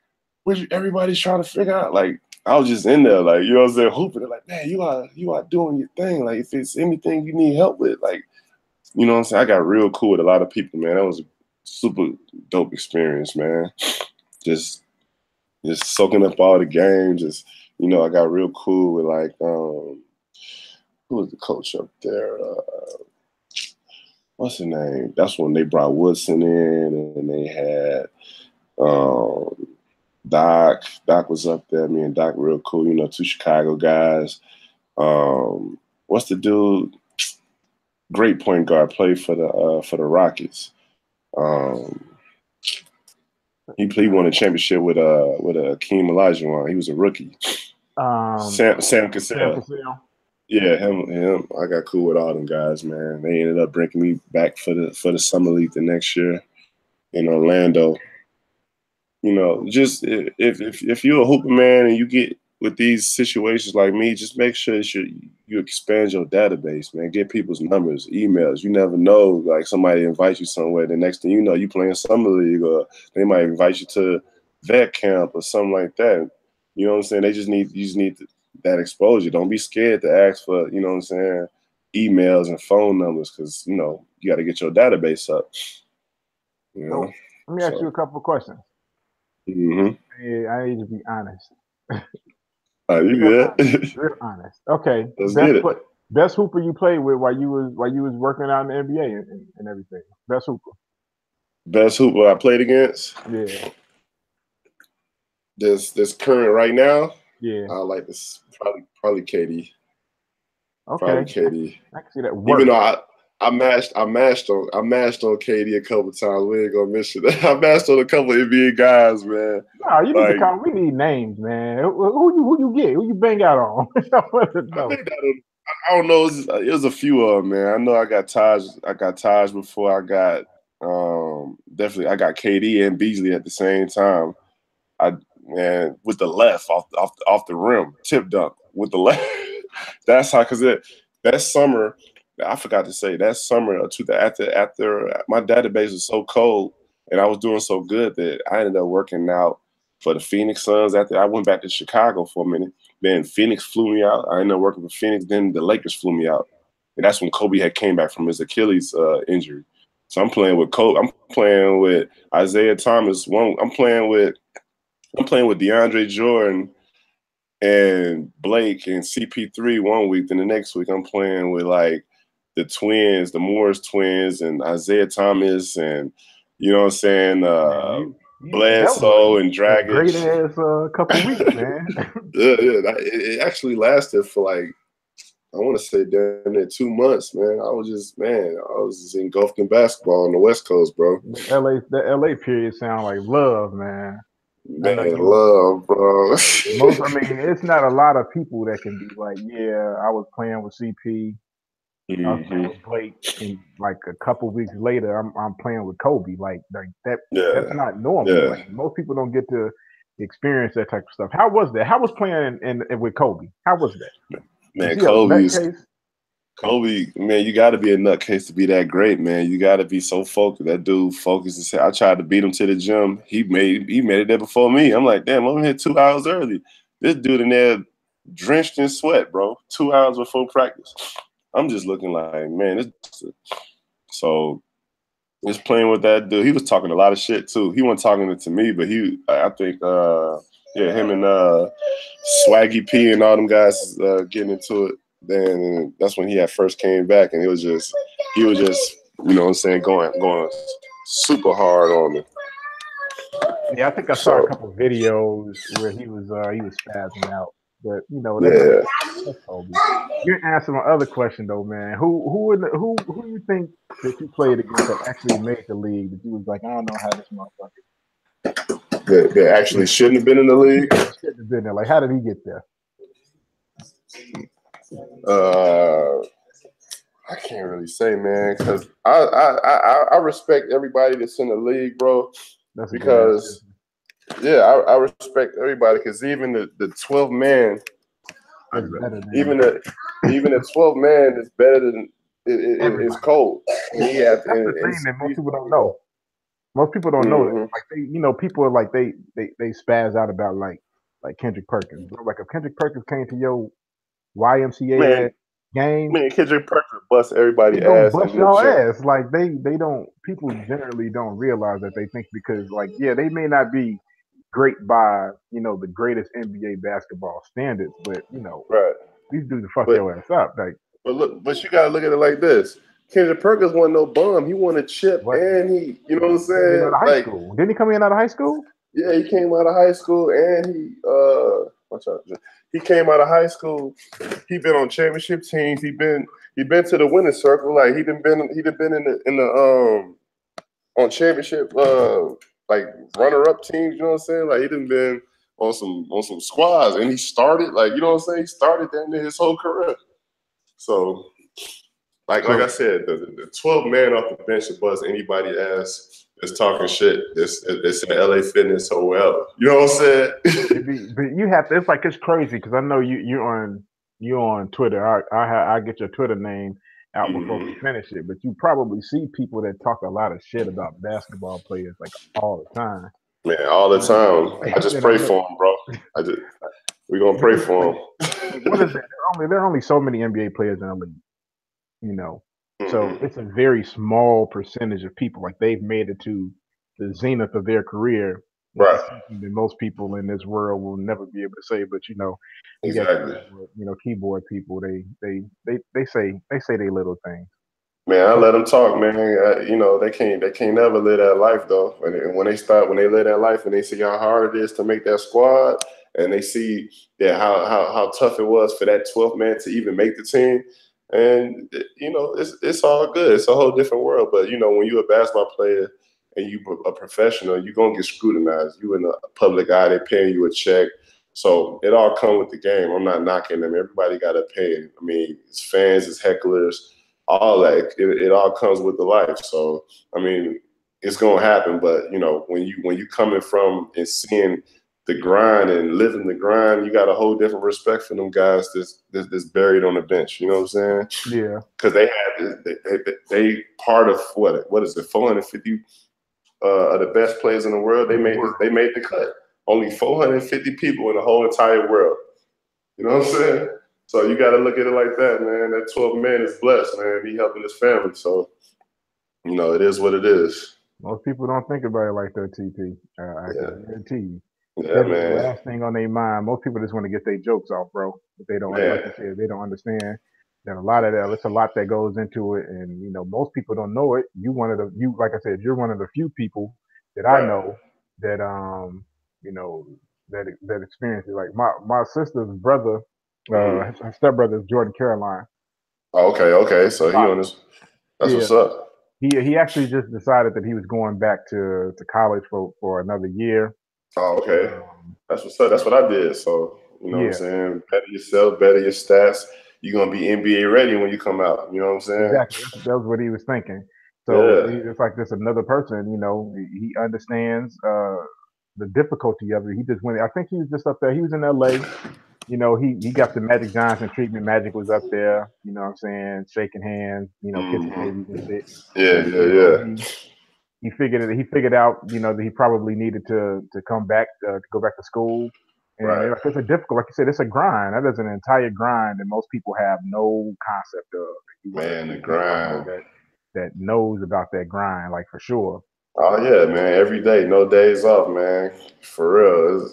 everybody's trying to figure out. Like, I was just in there, like, you know what I'm saying, hooping. They're like, man, you are doing your thing. Like, if it's anything you need help with, like, you know what I'm saying? I got real cool with a lot of people, man. That was a super dope experience, man. Just soaking up all the games. Just, you know, I got real cool with, like, who was the coach up there? What's his name? That's when they brought Woodson in, and they had Doc. Doc was up there. Me and Doc real cool. You know, 2 Chicago guys. What's the dude? Great point guard. Played for the Rockets. He won a championship with Akeem Olajuwon. He was a rookie. Sam Cassell. Yeah, him. I got cool with all them guys, man. They ended up bringing me back for the summer league the next year in Orlando. You know, just if you're a hooper, man, and you get with these situations like me, just make sure you expand your database, man. Get people's numbers, emails. You never know, like somebody invites you somewhere. The next thing you know, you playing summer league, or they might invite you to vet camp or something like that. You know what I'm saying? You just need that exposure. Don't be scared to ask for, you know what I'm saying, emails and phone numbers, because, you know, you got to get your database up. You know? So, let me ask you a couple of questions. Mm-hmm. I need to be honest. You good? Real honest. Okay. Let's get it. Best hooper you played with while you was working out in the NBA and everything. Best hooper. Best hooper I played against? Yeah. This current right now? Yeah. I like this probably KD. Okay. Probably KD. I can see that. Even though I mashed on KD a couple times. We ain't gonna miss it. I mashed on a couple of NBA guys, man. No, you need to call. We need names, man. Who you get? Who you bang out on? I don't know. It was a few of them, man. I know I got Taj before I got definitely I got KD and Beasley at the same time. Man, with the left off the rim, tip dunk with the left. That's how, because that summer I forgot to say that summer to the after my database was so cold and I was doing so good that I ended up working out for the Phoenix Suns. After I went back to Chicago for a minute, then Phoenix flew me out. I ended up working for Phoenix. Then the Lakers flew me out, and that's when Kobe had came back from his Achilles injury. So I'm playing with Kobe. I'm playing with Isaiah Thomas. I'm playing with DeAndre Jordan and Blake and CP3 one week. Then the next week I'm playing with like the twins, the Morris twins, and Isaiah Thomas, and you know what I'm saying, Bledsoe and Dragic. Great ass couple weeks, man. It actually lasted for like, I want to say damn near 2 months, man. I was just engulfed in basketball on the West Coast, bro. The LA period sound like love, man. Man, love, bro. I mean, it's not a lot of people that can be like, yeah, I was playing with CP. I was playing with Blake, and like a couple weeks later, I'm playing with Kobe. Like that. Yeah, that's not normal. yeah. Like most people don't get to experience that type of stuff. How was that? How was playing in with Kobe? How was that? Man, Kobe, man, you got to be a nutcase to be that great, man. You got to be so focused. That dude focused. I tried to beat him to the gym. He made it there before me. I'm like, damn, I'm here 2 hours early. This dude in there drenched in sweat, bro. 2 hours before practice. I'm just looking like, man, so just playing with that dude. He was talking a lot of shit too. He wasn't talking to me, but I think, him and Swaggy P and all them guys getting into it. Then that's when he had first came back, and he was just, you know what I'm saying, going super hard on me. Yeah, I think I saw a couple of videos where he was spazzing out. But you know, that's Kobe. You're answering my other question though, man. Who you think that you played against that actually made the league? That you was like, I don't know how this motherfucker. That actually shouldn't have been in the league. Shouldn't have been there. Like, how did he get there? I can't really say, man, because I respect everybody that's in the league, bro. That's because I respect everybody, because even the 12 man, even the 12 man is better than it's cold. That's the thing that most people don't know. Most people don't know that. Like people are like they spaz out about like Kendrick Perkins. Like if Kendrick Perkins came to your YMCA game, man, Kendrick Perkins bust everybody ass. Bust y'all ass. Like they don't. People generally don't realize that. They think because like they may not be great by the greatest NBA basketball standards, but right. These dudes fuck your ass up. Like, but you gotta look at it like this. Kendrick Perkins wasn't no bum. He won a chip, and he, you know what I'm saying? Out of high school. Didn't he come in out of high school? Yeah, he came out of high school, and he came out of high school. He been on championship teams. He been to the winning circle. Like he done been in the on championship like runner up teams. You know what I'm saying? Like he done been on some squads, and he started like, you know what I'm saying? He started that in his whole career. So. Like I said, the 12 man off the bench to buzz anybody ass that's talking shit. It's LA Fitness so well. You know what I'm saying? But you have to. It's like it's crazy because I know you're on Twitter. I get your Twitter name out before we finish it. But you probably see people that talk a lot of shit about basketball players like all the time. Man, all the time. I just pray for them, bro. We're gonna pray for them. What is it? There are only so many NBA players in the league. So it's a very small percentage of people. Like they've made it to the zenith of their career. Right. That most people in this world will never be able to say. But exactly. Keyboard people. They say they little things. Man, I let them talk, man. They can't never live that life though. When they live that life and they see how hard it is to make that squad, and they see how tough it was for that 12th man to even make the team. And it's all good. It's a whole different world. But when you're a basketball player and you a professional, you're gonna get scrutinized. You in the public eye, they're paying you a check. So it all comes with the game. I'm not knocking them. Everybody got to pay. I mean, it's fans, it's hecklers, all that. It all comes with the life. So I mean, it's gonna happen. But when you coming from and seeing the grind and living the grind, you got a whole different respect for them guys that's buried on the bench. You know what I'm saying? Yeah. Because they part of what is it? 450 of the best players in the world. They made the cut. Only 450 people in the whole entire world. You know what I'm saying? So you got to look at it like that, man. That 12 man is blessed, man. He helping his family. So, you know, it is what it is. Most people don't think about it like that, TP. I can guarantee you. Yeah, That's the last thing on their mind. Most people just want to get their jokes off, bro. But they don't, like you said, they don't understand that a lot of that, it's a lot that goes into it. And, you know, most people don't know it. Like I said, you're one of the few people that I know that, you know, that experiences. Like my sister's brother, her stepbrother is Jordan Caroline. Oh, okay. So he on this. That's what's up. He actually just decided that he was going back to college for another year. Oh, okay. That's what's up. That's what I did. So, you know what I'm saying? Better yourself, better your stats. You're going to be NBA ready when you come out. You know what I'm saying? Exactly. That was what he was thinking. So it's like this another person, you know, he understands the difficulty of it. He just went, I think he was just up there. He was in LA. You know, he got the Magic Johnson treatment. Magic was up there, you know what I'm saying, shaking hands, you know, kissing babies and shit. He figured out, you know, that he probably needed to come back, to go back to school. And like, it's a difficult, like you said, it's a grind. That is an entire grind that most people have no concept of. Man, the grind. That knows about that grind, like for sure. Oh yeah, man. Every day, no days off, man. For real.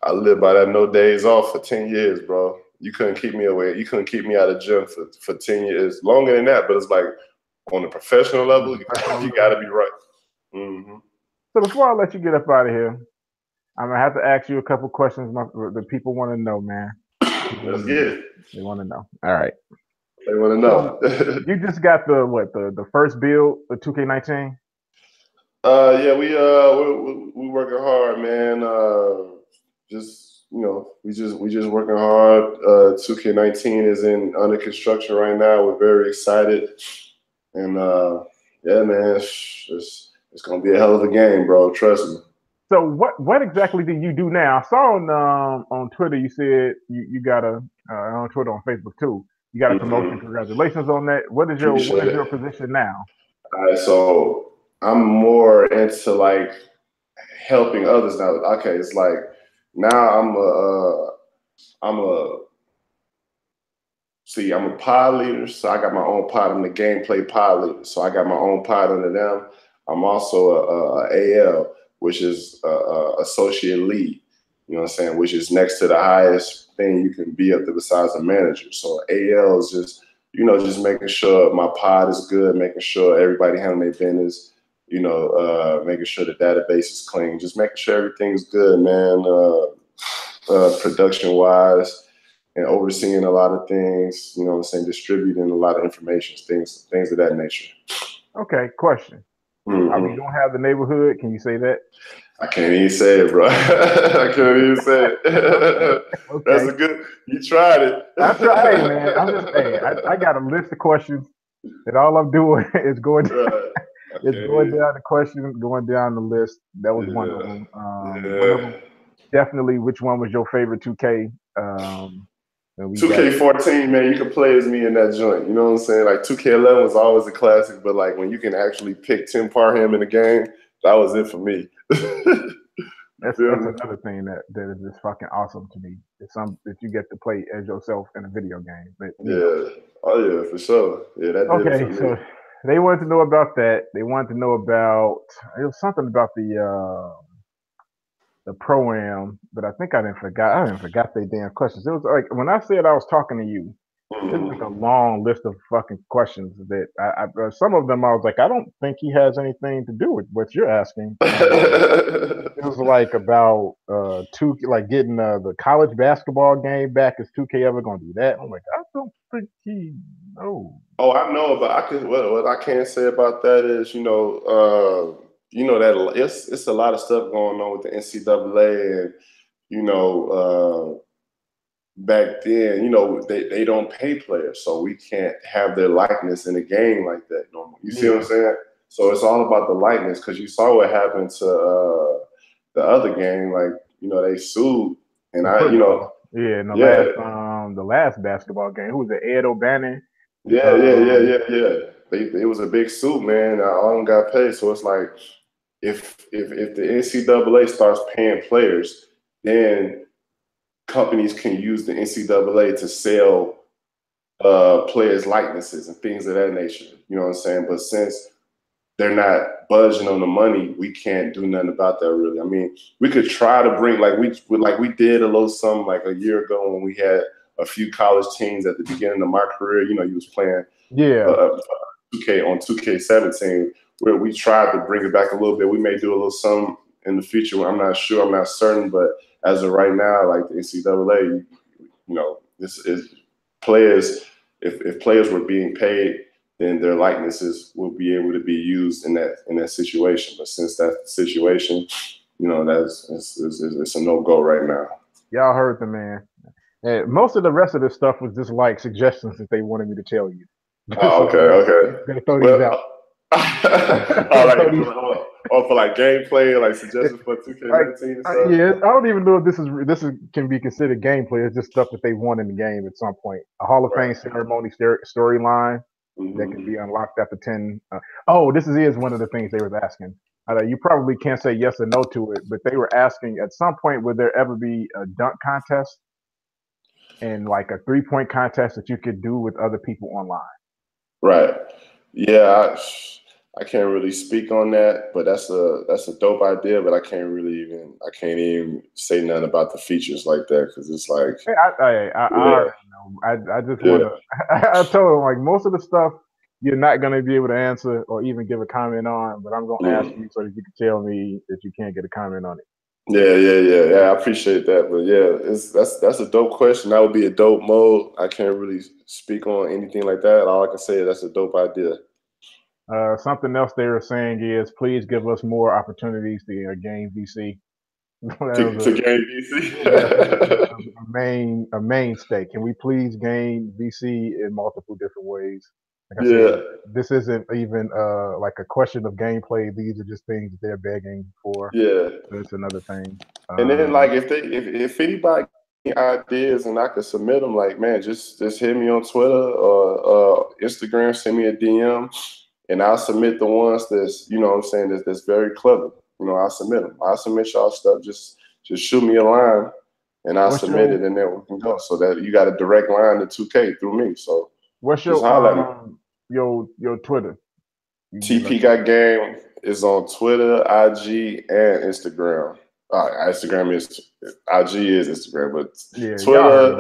I lived by that no days off for 10 years, bro. You couldn't keep me away. You couldn't keep me out of gym for 10 years. Longer than that, but it's like on a professional level, you got to be right. So before I let you get up out of here, I'm gonna have to ask you a couple questions that people want to know, man. Let's get it. They want to know. All right. They want to know. You just got the first build, the 2K19? Yeah, we working hard, man. Just we just working hard. 2K19 is under construction right now. We're very excited, and yeah, man, it's gonna be a hell of a game, bro. Trust me. So what exactly do you do now? I saw on Twitter you said you got on Twitter, on Facebook too. You got a promotion. Congratulations on that. What is your position now? All right, so I'm more into like helping others now. Okay, it's like now I'm a pod leader, so I got my own pod. I'm the gameplay pod leader, so I got my own pod under them. I'm also a AL, which is associate lead. You know what I'm saying? Which is next to the highest thing you can be up there besides a manager. So AL is just just making sure my pod is good, making sure everybody handling their business. Making sure the database is clean, just making sure everything's good, man. Production wise. And overseeing a lot of things, you know what I'm saying, distributing a lot of information, things of that nature. Okay, question. I mean, you don't have the neighborhood. Can you say that? I can't even say it, bro. I can't even say it. Okay. That's a good. You tried it. I tried, hey, man. I got a list of questions that all I'm doing is going down the questions, going down the list. That was one of them. One of them, definitely. Which one was your favorite 2K? 2K14, man, you can play as me in that joint. You know what I'm saying? Like 2K11 was always a classic, but like when you can actually pick Tim Parham in the game, that was it for me. That's another thing that is just fucking awesome to me. It's that you get to play as yourself in a video game. But oh yeah, for sure. Yeah, that did it for me. So they wanted to know about that. They wanted to know about something about the pro-am, but I think I didn't forgot their damn questions. It was like when I said I was talking to you, it's like a long list of fucking questions that I some of them I was like, I don't think he has anything to do with what you're asking. It was like about getting the college basketball game back. Is 2K ever going to do that? I'm like, I don't think he knows. Oh, I know, but what I can say about that is, that it's a lot of stuff going on with the NCAA, and back then, they don't pay players, so we can't have their likeness in a game like that normally. You see what I'm saying? So it's all about the likeness, because you saw what happened to the other game, like they sued, and football. Yeah, in yeah, the last basketball game, who was it? Ed O'Bannon. yeah. It was a big suit, man. All of them got paid, so it's like if the NCAA starts paying players, then companies can use the NCAA to sell players' likenesses and things of that nature. You know what I'm saying? But since they're not budging on the money, we can't do nothing about that really. I mean, we could try to bring like we did a little something like a year ago when we had a few college teams at the beginning of my career. You was playing 2K on 2K17, where we tried to bring it back a little bit. We may do a little something in the future. I'm not sure. I'm not certain. But as of right now, like the NCAA, this is players. If players were being paid, then their likenesses will be able to be used in that situation. But since that's the situation, it's a no-go right now. Y'all heard the man. And most of the rest of this stuff was just like suggestions that they wanted me to tell you. Oh, okay. Gonna throw these out. For like gameplay, like suggestions for 2K19 and stuff. Yeah, I don't even know if this can be considered gameplay. It's just stuff that they want in the game at some point. A Hall of Fame ceremony storyline that can be unlocked after 10. This is one of the things they was asking. You probably can't say yes or no to it, but they were asking at some point, would there ever be a dunk contest and like a 3-point contest that you could do with other people online? Right. Yeah, I can't really speak on that, but that's a dope idea. But I can't even say nothing about the features like that because it's like I just want to. I told him like most of the stuff you're not going to be able to answer or even give a comment on, but I'm going to ask you so that you can tell me that you can't get a comment on it. Yeah. I appreciate that, but yeah, that's a dope question. That would be a dope mode. I can't really speak on anything like that. All I can say is that's a dope idea. Something else they were saying is, please give us more opportunities to game VC. to game VC. a mainstay. Can we please game VC in multiple different ways? Like I said, this isn't even like a question of gameplay. These are just things that they're begging for. Yeah, that's another thing. And then like if anybody ideas and I could submit them, like man, just hit me on Twitter or Instagram, send me a DM, and I'll submit the ones that's that's very clever. I'll submit them. I'll submit y'all stuff. Just shoot me a line, and I'll submit it, and then we can go. So that you got a direct line to 2K through me. So what's your Twitter? tpgotgame is on Twitter, IG, and Instagram. Instagram is IG is Instagram, but Twitter,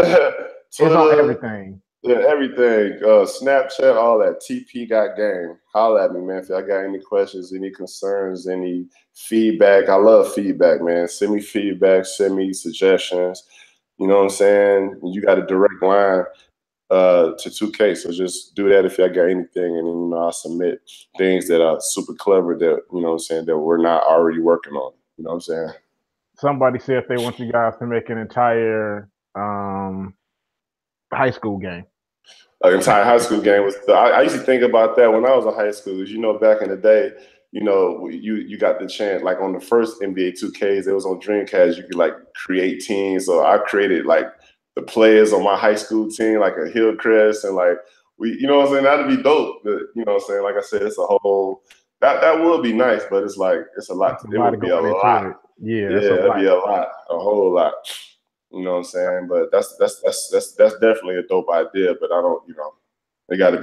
it's on everything. Yeah, everything. Snapchat, all that. tpgotgame. Holla at me, man. If y'all got any questions, any concerns, any feedback. I love feedback, man. Send me feedback. Send me suggestions. You know what I'm saying? You got a direct line to 2K, so just do that if y'all got anything, and then I'll submit things that are super clever that that we're not already working on. You know what I'm saying? Somebody said they want you guys to make an entire high school game. An entire high school game was. I used to think about that when I was in high school. Back in the day, you got the chance. Like on the first NBA 2Ks, it was on Dreamcast. You could like create teams. So I created like the players on my high school team, like a Hillcrest, and like we, what I'm saying. That'd be dope. But what I'm saying. Like I said, it's a whole. That would be nice, but it's like it's a lot. It would be a lot. Yeah, that'd be a lot, a whole lot. You know what I'm saying? But that's definitely a dope idea. But I don't, it got to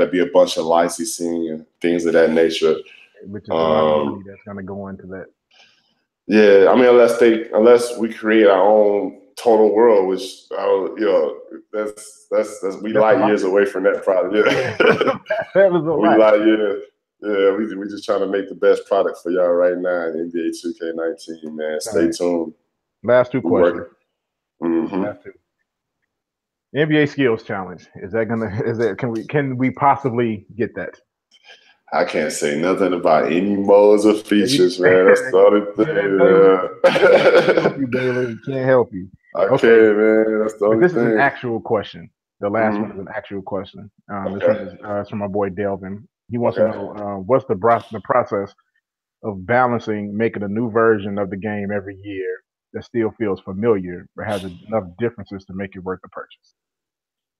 be a bunch of licensing and things of that nature. Which is a lot of money that's gonna go into that. Yeah, I mean, unless we create our own total world, which that's we light years away from that product. Yeah, that was we light years. Yeah, we just trying to make the best product for y'all right now in NBA 2K19, man. Stay tuned. Last two questions. Last two. NBA Skills Challenge. Can we possibly get that? I can't say nothing about any modes or features, man. That's the only thing. Baylor, can't help you. I can't, man. That's the only thing. This is an actual question. The last one is an actual question. This one is from my boy Delvin. He wants to know what's the process of balancing making a new version of the game every year that still feels familiar but has enough differences to make it worth the purchase?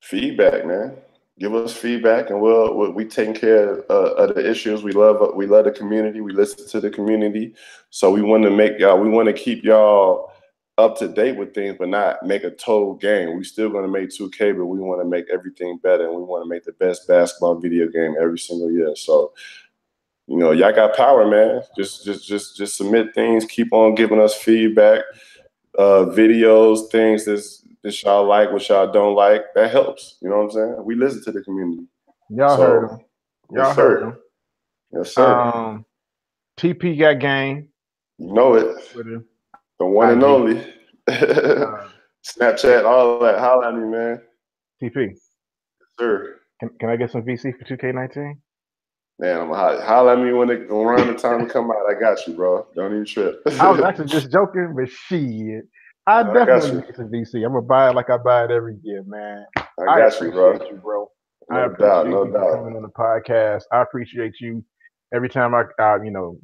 Feedback, man. Give us feedback, and we taking care of the issues. We love the community. We listen to the community, so we want to make y'all. We want to keep y'all up to date with things, but not make a total game. We still going to make 2K, but we want to make everything better, and we want to make the best basketball video game every single year. So, y'all got power, man. Just submit things. Keep on giving us feedback, videos, things that y'all like, what y'all don't like. That helps. You know what I'm saying? We listen to the community. Y'all heard him. Y'all heard him. Yes, sir. tpgotgame. You know it. Twitter, the one and only. Snapchat, all that. Holla at me, man. TP. Yes, sir. Can I get some VC for 2K19? Man, I'm holla at me when around the time to come out. I got you, bro. Don't even trip. I was actually just joking, but shit. I definitely get some VC. I'm gonna buy it like I buy it every year, man. I got you, bro. I appreciate you coming on the podcast. I appreciate you. Every time I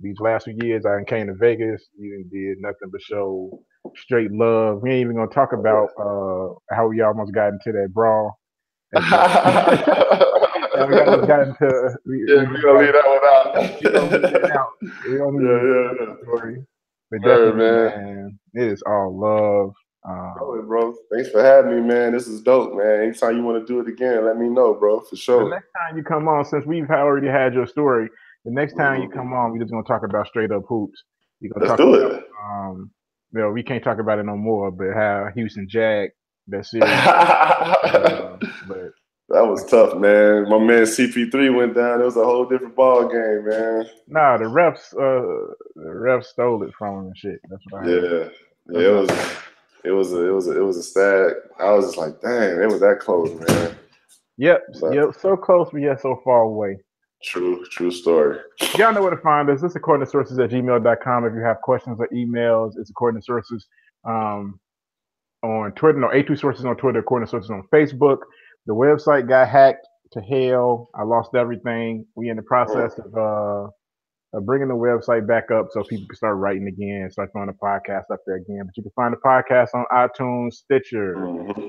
these last few years I came to Vegas, you did nothing but show straight love. We ain't even gonna talk about how we almost got into that brawl. We almost got into. We're gonna leave that one out. We're gonna leave that out. We don't need that story. But definitely, man, it is all love. Bro, thanks for having me, man. This is dope, man. Anytime you want to do it again, let me know, bro, for sure. The next time you come on, since we've already had your story, the next time you come on, we're just gonna talk about straight up hoops. Let's do it. We can't talk about it no more, but how Houston Jag that series. But that was tough, man. My man CP3 went down. It was a whole different ball game, man. Nah, the refs stole it from him and shit. That's what I heard. Yeah. It was a sad. I was just like, dang, it was that close, man. Yep, so close, but yet so far away. True story. Y'all know where to find us. It's according to sources at gmail.com. If you have questions or emails, it's according to sources on Twitter. No, A2 sources on Twitter, according to sources on Facebook. The website got hacked to hell. I lost everything. We in the process of bringing the website back up so people can start writing again, start throwing the podcast up there again. But you can find the podcast on iTunes, Stitcher,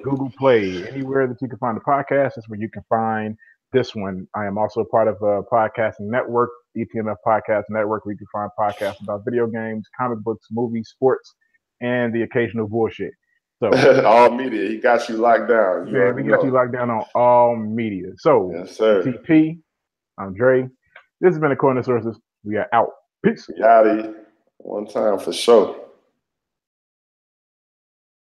Google Play, anywhere that you can find the podcast is where you can find this one. I am also a part of a podcasting network, ETMF Podcast Network, where you can find podcasts about video games, comic books, movies, sports, and the occasional bullshit. So all media, he got you locked down. We got you locked down on all media. So yes, sir. TP, I'm Dre. This has been According to Sources. We are out. Peace. Yachty. One time for sure.